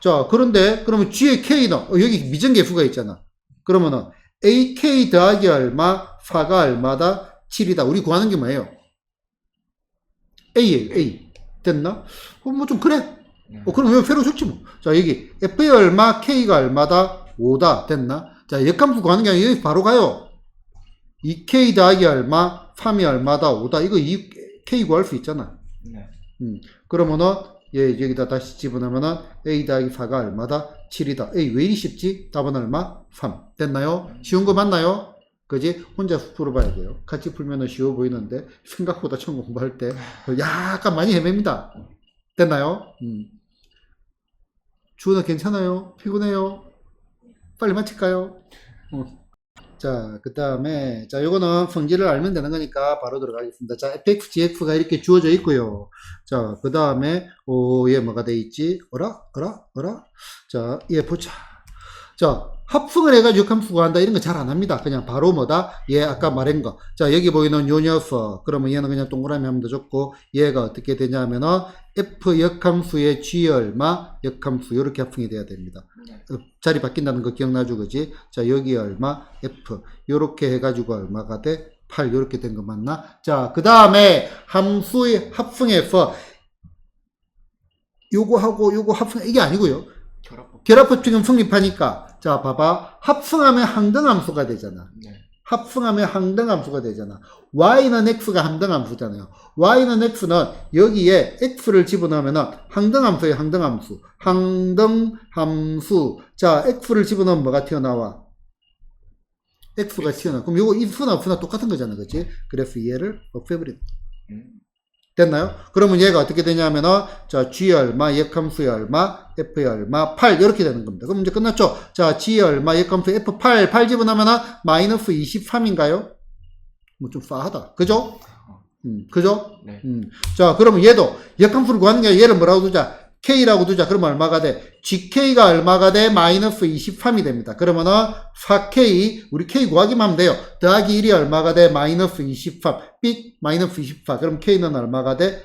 자, 그러면 G의 K는, 여기 미정계수가 있잖아. 그러면은, AK 더하기 얼마, 4가 얼마다? 7이다. 우리 구하는 게 뭐예요? A예요, A. 됐나? 뭐 좀 그래. 그럼 왜 회로 적지 뭐. 자, 여기 F의 얼마, K가 얼마다? 5다. 됐나? 자, 역함수 구하는 게 아니라 여기 바로 가요. 2K 더하기 얼마, 3이 얼마다? 5다. 이거 2K 구할 수 있잖아. 네. 그러면은 여기다 다시 집어넣으면은 A 더하기 4가 얼마다? 7이다. A 왜 이리 쉽지? 답은 얼마? 3. 됐나요? 쉬운 거 맞나요? 그지? 혼자 풀어봐야 돼요. 같이 풀면은 쉬워 보이는데 생각보다 처음 공부할 때 약간 많이 헤맵니다. 됐나요? 주원아 괜찮아요? 피곤해요? 빨리 마칠까요? 자, 그 다음에, 자, 요거는 성질을 알면 되는 거니까 바로 들어가겠습니다. 자, fx, gx가 이렇게 주어져 있고요. 자, 그 다음에, 얘 뭐가 돼 있지? 어라? 자, 얘 보자. 자, 합성을 해가지고 역함수 구한다 이런 거 잘 안 합니다. 그냥 바로 뭐다? 얘 아까 말한 거. 자, 여기 보이는 요 녀석. 그러면 얘는 그냥 동그라미 하면 더 좋고, 얘가 어떻게 되냐면은, f 역함수의 g 얼마, 역함수, 요렇게 합성이 돼야 됩니다. 네. 자리 바뀐다는 거 기억나죠, 그지? 자, 여기 얼마, f. 요렇게 해가지고 얼마가 돼? 8. 요렇게 된 거 맞나? 자, 그 다음에 함수의 합성에서 요거하고 요거 합성, 이게 아니고요. 결합법 지금 성립하니까, 자, 봐봐. 합성하면 항등함수가 되잖아. 네. 합성하면 항등함수가 되잖아. y는 x가 항등함수잖아요. y는 x는 여기에 x를 집어넣으면 항등함수예요. 항등함수. 항등함수. 자, x를 집어넣으면 뭐가 튀어나와? x가 튀어나와. 그럼 요거 if나 f나 똑같은 거잖아. 그치? 그래서 얘를 없애버린다. 됐나요? 그러면 얘가 어떻게 되냐면은, 자, G 얼마, 역함수의 얼마, F의 얼마, 8, 이렇게 되는 겁니다. 그럼 이제 끝났죠? 자, G 얼마, 역함수 F8, 8 집어넣으면은, 마이너스 23인가요? 뭐 좀 싸하다. 그죠? 그죠? 네. 자, 그러면 얘도, 역함수를 구하는 게 아니라 얘를 뭐라고 두자? K라고 두자. 그러면 얼마가 돼? GK가 얼마가 돼? 마이너스 23이 됩니다. 그러면은 4K, 우리 K 구하기만 하면 돼요. 더하기 1이 얼마가 돼? 마이너스 23. 삑, 마이너스 24. 그럼 K는 얼마가 돼?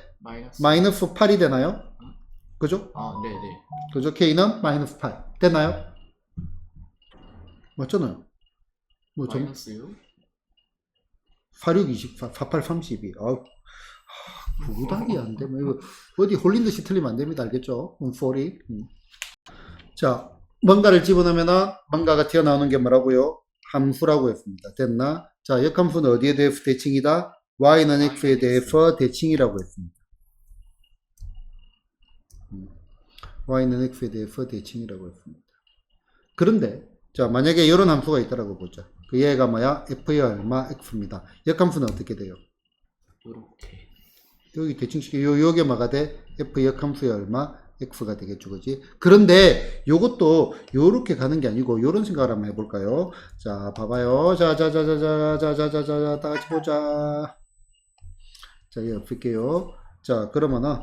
마이너스 8이 되나요? 그죠? 네네. 그죠? K는 마이너스 8. 됐나요? 맞잖아요. 뭐 좀, 마이너스요? 46, 24, 48, 32. 구닥이 안 되면, 이거, 어디 홀린 듯이 틀리면 안 됩니다. 알겠죠? 40. 자, 뭔가를 집어넣으면은, 뭔가가 튀어나오는 게 뭐라고요? 함수라고 했습니다. 됐나? 자, 역함수는 어디에 대해서 대칭이다? y는 x에 대해서 대칭이라고 했습니다. y는 x에 대해서 대칭이라고 했습니다. 그런데, 자, 만약에 이런 함수가 있다라고 보자. 그 얘가 뭐야? f의 얼마? x입니다. 역함수는 어떻게 돼요? 요렇게. 여기 대칭식이 요게 뭐가 돼? f 역함수의 얼마? x가 되겠죠, 그지? 그런데 요것도 요렇게 가는 게 아니고 요런 생각을 한번 해볼까요? 자, 봐봐요. 자, 다 같이 보자. 자, 얘 없앨게요. 자, 그러면은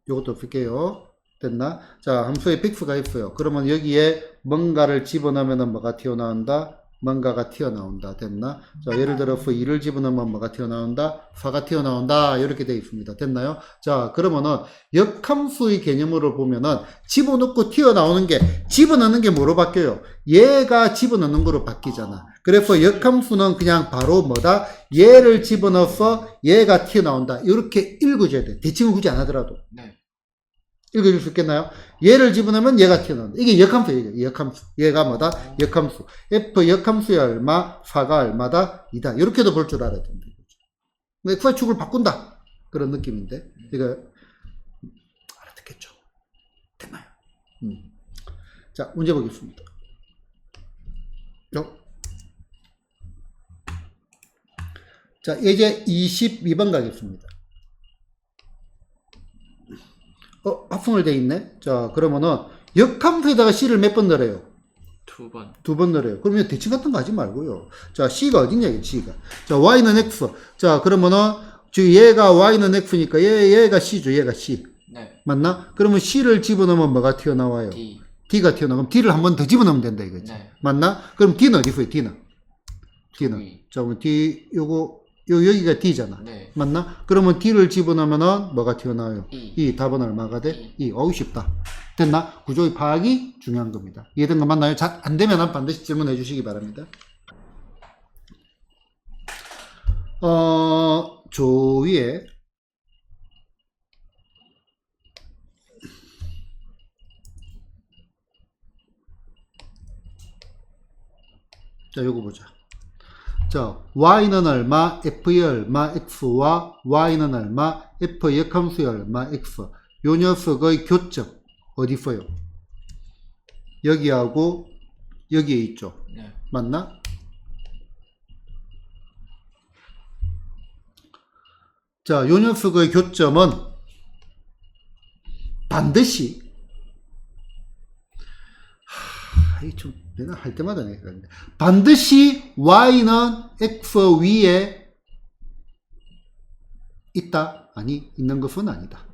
요것도 없앨게요. 됐나? 자, 함수에 픽스가 있어요. 그러면 여기에 뭔가를 집어넣으면 뭐가 튀어나온다? 뭔가가 튀어나온다. 됐나? 자, 예를 들어서 2를 집어넣으면 뭐가 튀어나온다? 4가 튀어나온다. 이렇게 되어 있습니다. 됐나요? 자, 그러면은 역함수의 개념으로 보면은 집어넣고 튀어나오는 게 집어넣는 게 뭐로 바뀌어요? 얘가 집어넣는 거로 바뀌잖아. 그래서 역함수는 그냥 바로 뭐다? 얘를 집어넣어서 얘가 튀어나온다. 이렇게 읽어줘야 돼. 대칭을 굳이 안 하더라도. 네. 읽어줄 수 있겠나요? 얘를 집어넣으면 얘가 튀어나온다. 이게 역함수예요. 역함수. 얘가 뭐다? 역함수. F 역함수의 얼마, 4가 얼마다? 2다. 이렇게도 볼 줄 알아야 된다. X의 축을 바꾼다. 그런 느낌인데. 이거 알아듣겠죠? 됐나요? 자, 문제 보겠습니다. 자, 이제 22번 가겠습니다. 합성을 돼 있네? 자, 그러면은, 역함수에다가 C를 몇 번 넣어요? 2번. 2번 넣어요. 그러면 대칭 같은 거 하지 말고요. 자, C가 어딨냐, 이게 C가. 자, Y는 X. 자, 그러면은, 지금 얘가 Y는 X니까 얘가 C죠, 얘가 C. 네. 맞나? 그러면 C를 집어넣으면 뭐가 튀어나와요? D. D가 튀어나오면 D를 한 번 더 집어넣으면 된다, 이거지. 네. 맞나? 그럼 D는 어디 있어요, D는? D는. D. 자, 그럼 D, 여기가 D잖아. 네. 맞나? 그러면 D를 집어넣으면은 뭐가 튀어나와요? E. 이 답은 얼마가 돼? E. 어우 쉽다. 됐나? 구조의 파악이 중요한 겁니다. 이해된 거 맞나요? 잘 안 되면 반드시 질문해 주시기 바랍니다. 조위에 자, 요거 보자. 자, y는 얼마, f의 얼마, x와 y는 얼마, f 역함수의 얼마, x. 요 녀석의 교점 어디 있어요? 여기하고 여기에 있죠. 네. 맞나? 자, 요 녀석의 교점은 반드시 이게 좀 내가 할 때마다 내가 그러는데 반드시 y는 x 위에 있다? 아니, 있는 것은 아니다.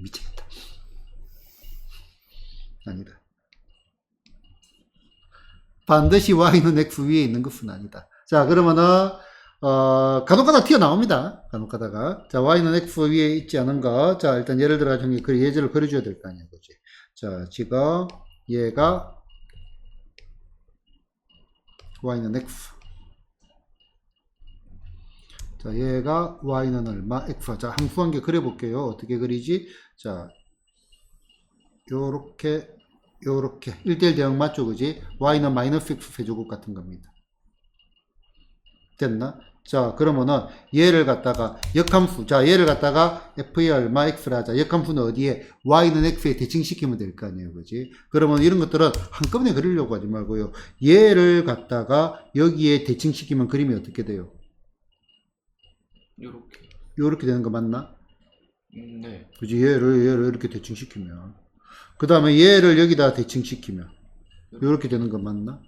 미치겠다. 아니다. 반드시 y는 x 위에 있는 것은 아니다. 자, 그러면은 간혹가다 튀어나옵니다. 간혹가다가. 자, y는 x 위에 있지 않은 거. 자, 일단 예를 들어 가지고 그 예제를 그려줘야 될 거 아니야, 그지? 자, 지금 얘가 y는 x. 자, 얘가 y는 얼마? x. 자, 함수 한 개 그려볼게요. 어떻게 그리지? 자, 요렇게 1대1 대응 맞죠, 그지? y는 마이너스 x 세제곱 같은 겁니다. 됐나? 자, 그러면은 얘를 갖다가 역함수, 자, 얘를 갖다가 f의 얼마 x라 하자. 역함수는 어디에? y는 x에 대칭시키면 될 거 아니에요, 그지? 그러면 이런 것들은 한꺼번에 그리려고 하지 말고요. 얘를 갖다가 여기에 대칭시키면 그림이 어떻게 돼요? 요렇게 되는 거 맞나? 네. 그지? 얘를 이렇게 대칭시키면. 그 다음에 얘를 여기다 대칭시키면. 요렇게 되는 거 맞나?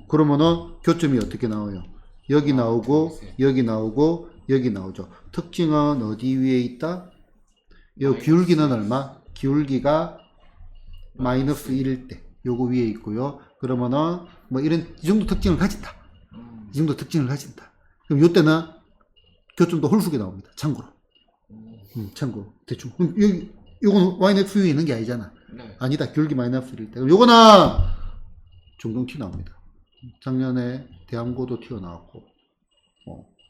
그러면은 교점이 어떻게 나와요? 여기 나오고, 여기 나오고, 여기 나오죠. 특징은 어디 위에 있다? 요 기울기는 얼마? 기울기가 마이너스 1일 때. 요거 위에 있고요. 그러면은, 뭐 이런, 이 정도 특징을 가진다. 이 정도 특징을 가진다. 그럼 요때는 교점도 홀수게 나옵니다. 참고로. 참고로. 대충. 그럼 여기, 요건 yx 위에 있는 게 아니잖아. 네. 아니다. 기울기 마이너스 1일 때. 그럼 요거는 종종 튀어나옵니다. 작년에 대항고도 튀어나왔고,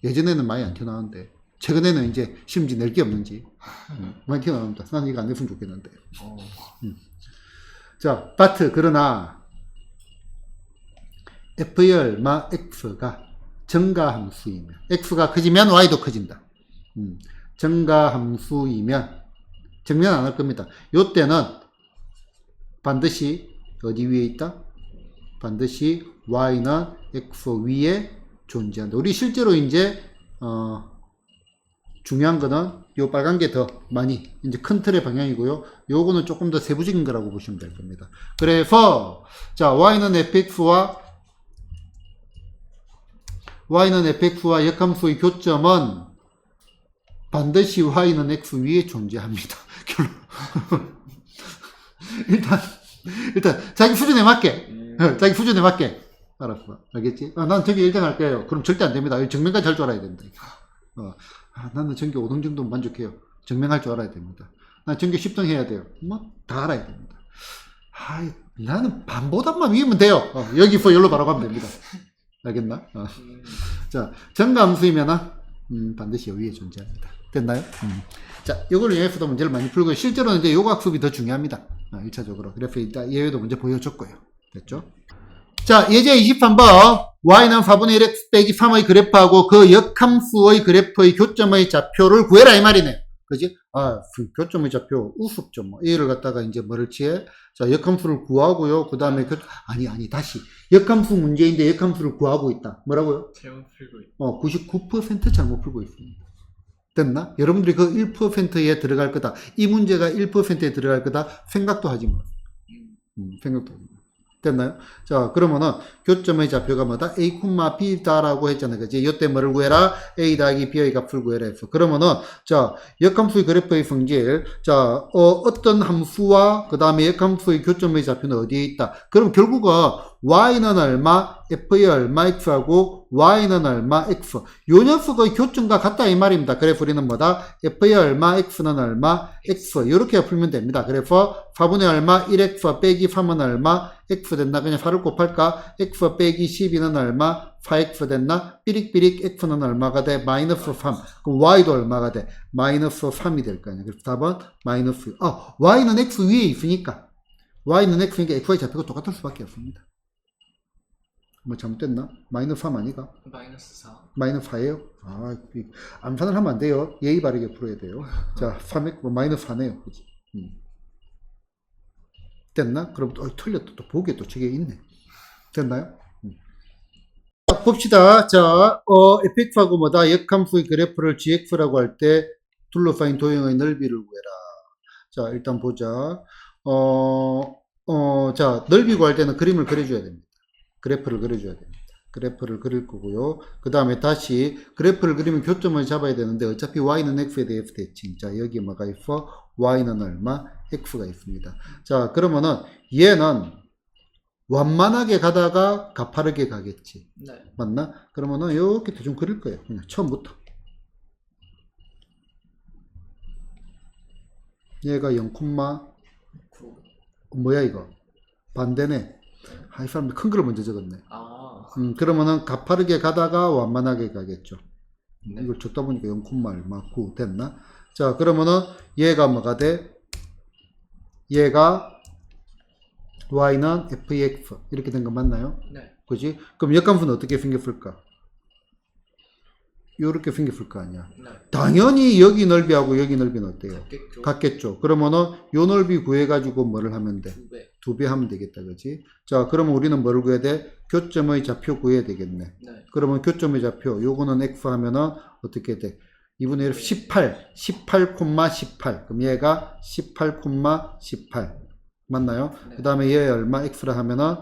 예전에는 많이 안 튀어나왔는데, 최근에는 이제 시험지 낼 게 없는지, 많이 튀어나옵니다. 나는 이거 안 냈으면 좋겠는데. 자, but, 그러나, f의 얼마 x가 증가함수이면, x가 커지면 y도 커진다. 증가함수이면, 증명 안 할 겁니다. 요때는 반드시 어디 위에 있다? 반드시 y는 x 위에 존재한다. 우리 실제로 이제 중요한 거는 요 빨간 게 더 많이 이제 큰 틀의 방향이고요. 요거는 조금 더 세부적인 거라고 보시면 될 겁니다. 그래서 자 y는 fx와 역함수의 교점은 반드시 y는 x 위에 존재합니다. 결론. 일단 자기 수준에 맞게 자기 수준에 맞게 알았어. 알겠지? 난 전교 1등 할 거예요. 그럼 절대 안 됩니다. 증명까지 할 줄 알아야 된다. 나는 전교 5등 정도면 만족해요. 증명할 줄 알아야 됩니다. 난 전교 10등 해야 돼요. 뭐 다 알아야 됩니다. 나는 반보단만 위면 돼요. 여기서 여기로 바로 가면 됩니다. 알겠나? 자, 정감수이면은 반드시 여기에 존재합니다. 됐나요? 자, 이걸 이용해서도 문제를 많이 풀고 실제로는 이제 요각 수업이 더 중요합니다. 1차적으로. 그래서 일단 예외도 먼저 보여줬고요. 됐죠? 자, 예제 23번. y는 4분의 1x 빼기 3의 그래프하고 그 역함수의 그래프의 교점의 좌표를 구해라 이 말이네. 그지? 교점의 좌표 우습죠. 뭐. A를 갖다가 이제 뭐를 취해? 자, 역함수를 구하고요. 그 다음에 다시. 역함수 문제인데 역함수를 구하고 있다. 뭐라고요? 잘못 풀고 있다. 99% 잘못 풀고 있습니다. 됐나? 여러분들이 그 1%에 들어갈 거다. 이 문제가 1%에 들어갈 거다. 생각도 하지 마. 생각도 하지 마. 됐나요? 자, 그러면은 교점의 좌표가 뭐다? A, B다라고 했잖아요. 그지? 이때 뭐를 구해라? A 더하기 B의 값을 구해라 했어. 그러면은, 자, 역함수의 그래프의 성질. 자, 어떤 함수와 그 다음에 역함수의 교점의 좌표는 어디에 있다? 그럼 결국은 Y는 얼마, F의 얼마, X하고 Y는 얼마, X. 요 녀석의 교점과 같다 이 말입니다. 그래서 우리는 뭐다? F의 얼마, X는 얼마, X. 이렇게 풀면 됩니다. 그래서 4분의 얼마, 1X 빼기 3은 얼마, X 됐나? 그냥 4를 곱할까? X 빼기 12는 얼마, 4X 됐나? 삐릭삐릭 X는 얼마가 돼? 마이너스 3. 그럼 Y도 얼마가 돼? 마이너스 3이 될 거 아니야. 그래서 답은 마이너스. Y는 X 위에 있으니까. Y는 X니까 XY 좌표가 똑같을 수밖에 없습니다. 뭐 잘못됐나? 마이너스 3 아니가? 마이너스 4. 마이너스 4예요? 암산을 하면 안 돼요. 예의 바르게 풀어야 돼요. 자, 3x, 마이너스 4네요. 그치? 됐나? 그럼 틀렸다. 또 보기에 또 저게 있네. 됐나요? 자, 봅시다. 자, fx하고 뭐다? 역함수의 그래프를 gx라고 할 때 둘러싸인 도형의 넓이를 구해라. 자, 일단 보자. 자, 넓이 구할 때는 그림을 그려줘야 됩니다. 그래프를 그려줘야 됩니다. 그래프를 그릴 거고요. 그 다음에 다시 그래프를 그리면 교점을 잡아야 되는데 어차피 y는 x에 대해 f대칭. 자, 여기 뭐가 있어? y는 얼마? x가 있습니다. 자, 그러면은 얘는 완만하게 가다가 가파르게 가겠지. 네. 맞나? 그러면은 이렇게 대충 그릴 거예요. 그냥 처음부터. 얘가 0, 뭐야 이거? 반대네. 이 사람들 큰 걸 먼저 적었네. 그러면은 가파르게 가다가 완만하게 가겠죠. 네. 이걸 줬다 보니까 0, 얼마 9 됐나? 자, 그러면은 얘가 뭐가 돼? 얘가 y는 fx 이렇게 된 거 맞나요? 네. 그지? 그럼 역함수는 어떻게 생겼을까? 요렇게 생겼을 거 아니야. 네. 당연히 여기 넓이하고 여기 넓이는 어때요? 같겠죠. 같겠죠. 그러면은 요 넓이 구해가지고 뭐를 하면 돼? 2배. 2배 하면 되겠다. 그지? 자, 그러면 우리는 뭐를 구해야 돼? 교점의 좌표 구해야 되겠네. 네. 그러면 교점의 좌표, 요거는 x 하면은 어떻게 돼? 2분의 1, 18, 그럼 얘가 18, 맞나요? 네. 그 다음에 얘 얼마 x라 하면은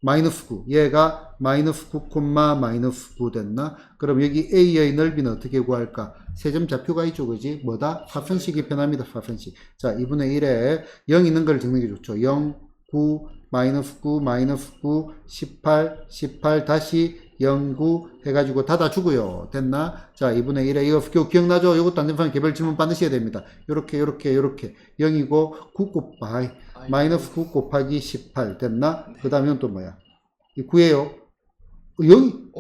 마이너스 9. 얘가 마이너스 9, 마이너스 9 됐나? 그럼 여기 A의 넓이는 어떻게 구할까? 세점 좌표가 있죠, 그지? 뭐다? 사선식이 편합니다, 사선식. 자, 2분의 1에 0 있는 걸 적는 게 좋죠. 0, 9, 마이너스 9, 마이너스 9, 18, 다시 0, 9 해가지고 닫아주고요. 됐나? 자, 2분의 1에 이거 기억나죠? 이것도 안 되는 사람 개별 질문 반드시 해야 됩니다. 요렇게. 0이고 9 곱하기 마이너스 9 곱하기 18 됐나? 네. 그 다음에 또 뭐야? 이 9예요. 0?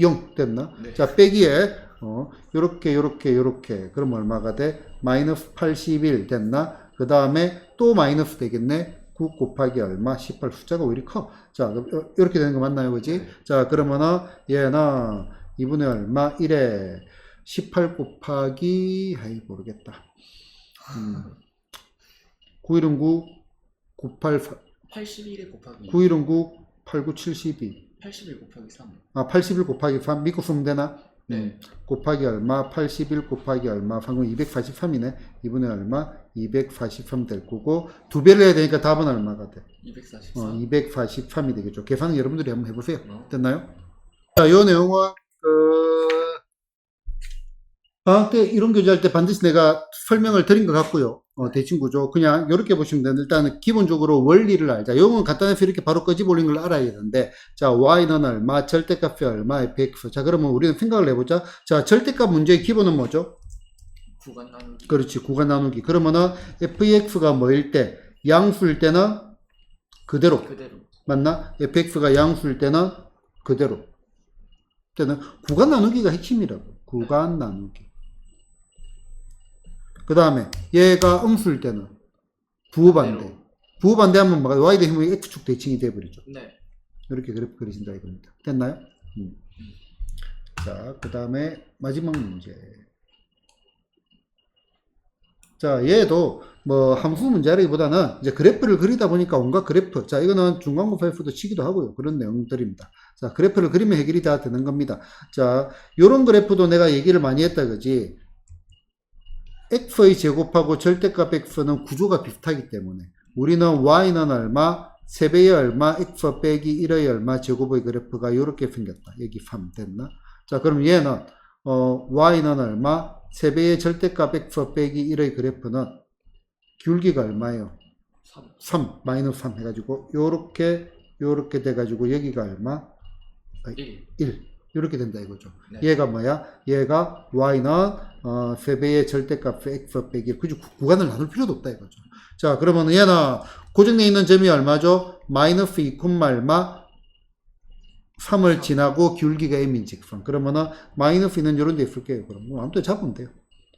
0 됐나? 네. 자, 빼기에 요렇게 그럼 얼마가 돼? 마이너스 81 됐나? 그 다음에 또 마이너스 되겠네? 9 곱하기 얼마? 18 숫자가 왜 이리 커? 자, 이렇게 되는 거 맞나요? 그지? 네. 자, 그러면은 얘는 2분의 얼마? 1에 18 곱하기 모르겠다. 9일은 9, 98, 81에 곱하기 9일은 9, 8, 9, 72. 81 곱하기 3. 81 곱하기 3 믿고 쓰면 되나? 네. 곱하기 얼마? 81 곱하기 얼마? 방금 243이네. 이번에 얼마? 243 될 거고, 2배를 해야 되니까 답은 얼마가 돼? 244. 243이 되겠죠. 계산은 여러분들이 한번 해보세요. 어. 됐나요? 자, 이 내용은 방학 때 이론 교재할 때 반드시 내가 설명을 드린 것 같고요. 대칭 구조 그냥 이렇게 보시면 되는데, 일단 기본적으로 원리를 알자. 이건 간단해서 이렇게 바로 끄집어 올린 걸 알아야 되는데, 자, y는 얼마, 절대값이 얼마, fx. 자, 그러면 우리는 생각을 해보자. 자, 절대값 문제의 기본은 뭐죠? 구간 나누기. 그렇지, 구간 나누기. 그러면은 fx가 뭐일 때, 양수일 때는 그대로. 그대로. 맞나? fx가 양수일 때는 그대로. 때는 구간 나누기가 핵심이라고. 구간 나누기. 그 다음에 얘가 음수일 때는 부호반대. 그대로. 부호반대하면 뭐가 y 대신에 x축 대칭이 돼버리죠. 네. 이렇게 그래프 그리신다 이겁니다. 됐나요? 자, 그 다음에 마지막 문제. 자, 얘도 뭐 함수 문제라기보다는 이제 그래프를 그리다 보니까 온갖 그래프. 자, 이거는 중간고 파이프도 치기도 하고요. 그런 내용들입니다. 자, 그래프를 그리면 해결이 다 되는 겁니다. 자, 요런 그래프도 내가 얘기를 많이 했다 그지? x의 제곱하고 절대값 x는 구조가 비슷하기 때문에 우리는 y는 얼마, 3배의 얼마, x 빼기 1의 얼마, 제곱의 그래프가 이렇게 생겼다. 여기 3 됐나? 자, 그럼 얘는 y는 얼마, 3배의 절대값 x 빼기 1의 그래프는 귤기가 얼마예요? 3, 마이너스 3 해가지고 요렇게 돼가지고 여기가 얼마? 1 이렇게 된다 이거죠. 네. 얘가 뭐야? 얘가 y는 3배의 절대값 x 빼기 1. 그죠? 구간을 나눌 필요도 없다 이거죠. 자, 그러면 얘는 고정되어 있는 점이 얼마죠? 마이너스 2, 얼마? 3을 지나고 기울기가 m인 직선. 그러면은 마이너스는 이런 데 있을게요. 그럼 아무튼 잡으면 돼요.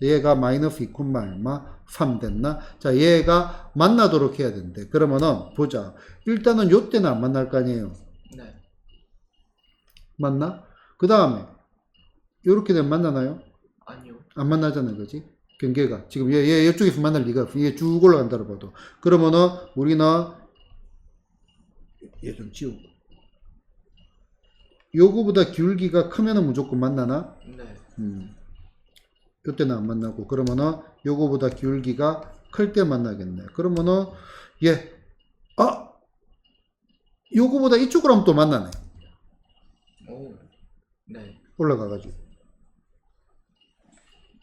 얘가 마이너스 2, 얼마? 3 됐나? 자, 얘가 만나도록 해야 된대. 그러면은 보자. 일단은 요때는 안 만날 거 아니에요. 네. 맞나? 그 다음에 요렇게 되면 만나나요? 아니요. 안 만나잖아요, 그지? 경계가 지금 얘 이쪽에서 만날 리가 없어. 얘 쭉 올라간다고 봐도. 그러면은 우리는 얘 좀 지우고 요거보다 기울기가 크면은 무조건 만나나? 네. 요때는 안 만나고, 그러면은 요거보다 기울기가 클 때 만나겠네. 그러면은 요거보다 이쪽으로 하면 또 만나네. 오. 네. 올라가가지고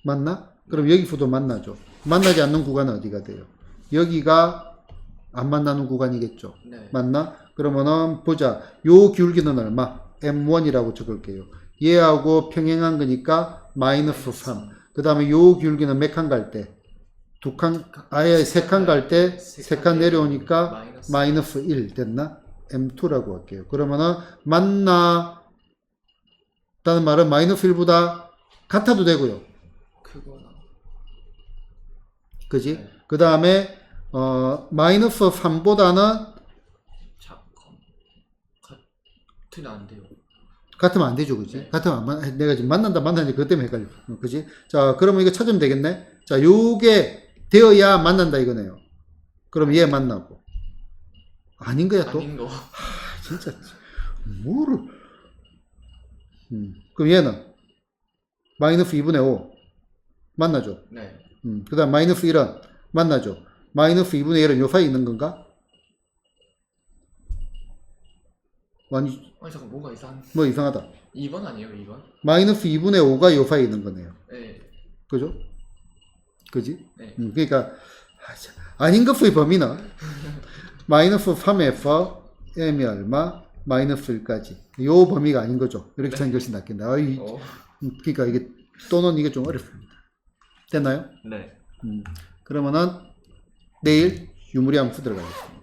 맞나? 그럼 여기서도 만나죠. 만나지 않는 구간은 어디가 돼요? 여기가 안 만나는 구간이겠죠. 네. 맞나? 그러면은 보자. 요 기울기는 얼마? m1이라고 적을게요. 얘하고 평행한 거니까 마이너스 3. 그 다음에 요 기울기는 몇 칸 갈 때? 두 칸, 아예 세 칸 갈 때 세 칸 내려오니까 마이너스 1 됐나? m2라고 할게요. 그러면은 만나 다는 말은 마이너스 1보다 같아도 되고요. 크거나. 그지? 네. 그 다음에 마이너스 3보다는 같으면 안 돼요. 같으면 안 되죠, 그지? 네. 같으면 내가 지금 만나는지 그것 때문에 헷갈려. 그지? 자, 그러면 이거 찾으면 되겠네. 자, 요게 되어야 만난다 이거네요. 그럼 얘 만나고. 아닌 거야, 또? 아닌 거. 진짜, 뭐를. 그럼 얘는 마이너스 2분의 5 만나죠. 네. 그 다음 마이너스 1은 만나죠. 마이너스 2분의 1은 요 사이에 있는 건가? 아니, 잠깐 뭔가 뭐 이상하다. 2번 아니에요? 2번? 마이너스 2분의 5가 요 사이에 있는 거네요. 네. 그죠? 그지? 네. 그러니까 아닌 것의 범위는 마이너스 3에서 m이 얼마? 마이너스 1까지. 요 범위가 아닌 거죠. 이렇게 찾는 것이 낫겠네. 그러니까 이게 또는 이게 좀 어렵습니다. 됐나요? 네. 그러면은 내일 유무리 함수 들어가겠습니다.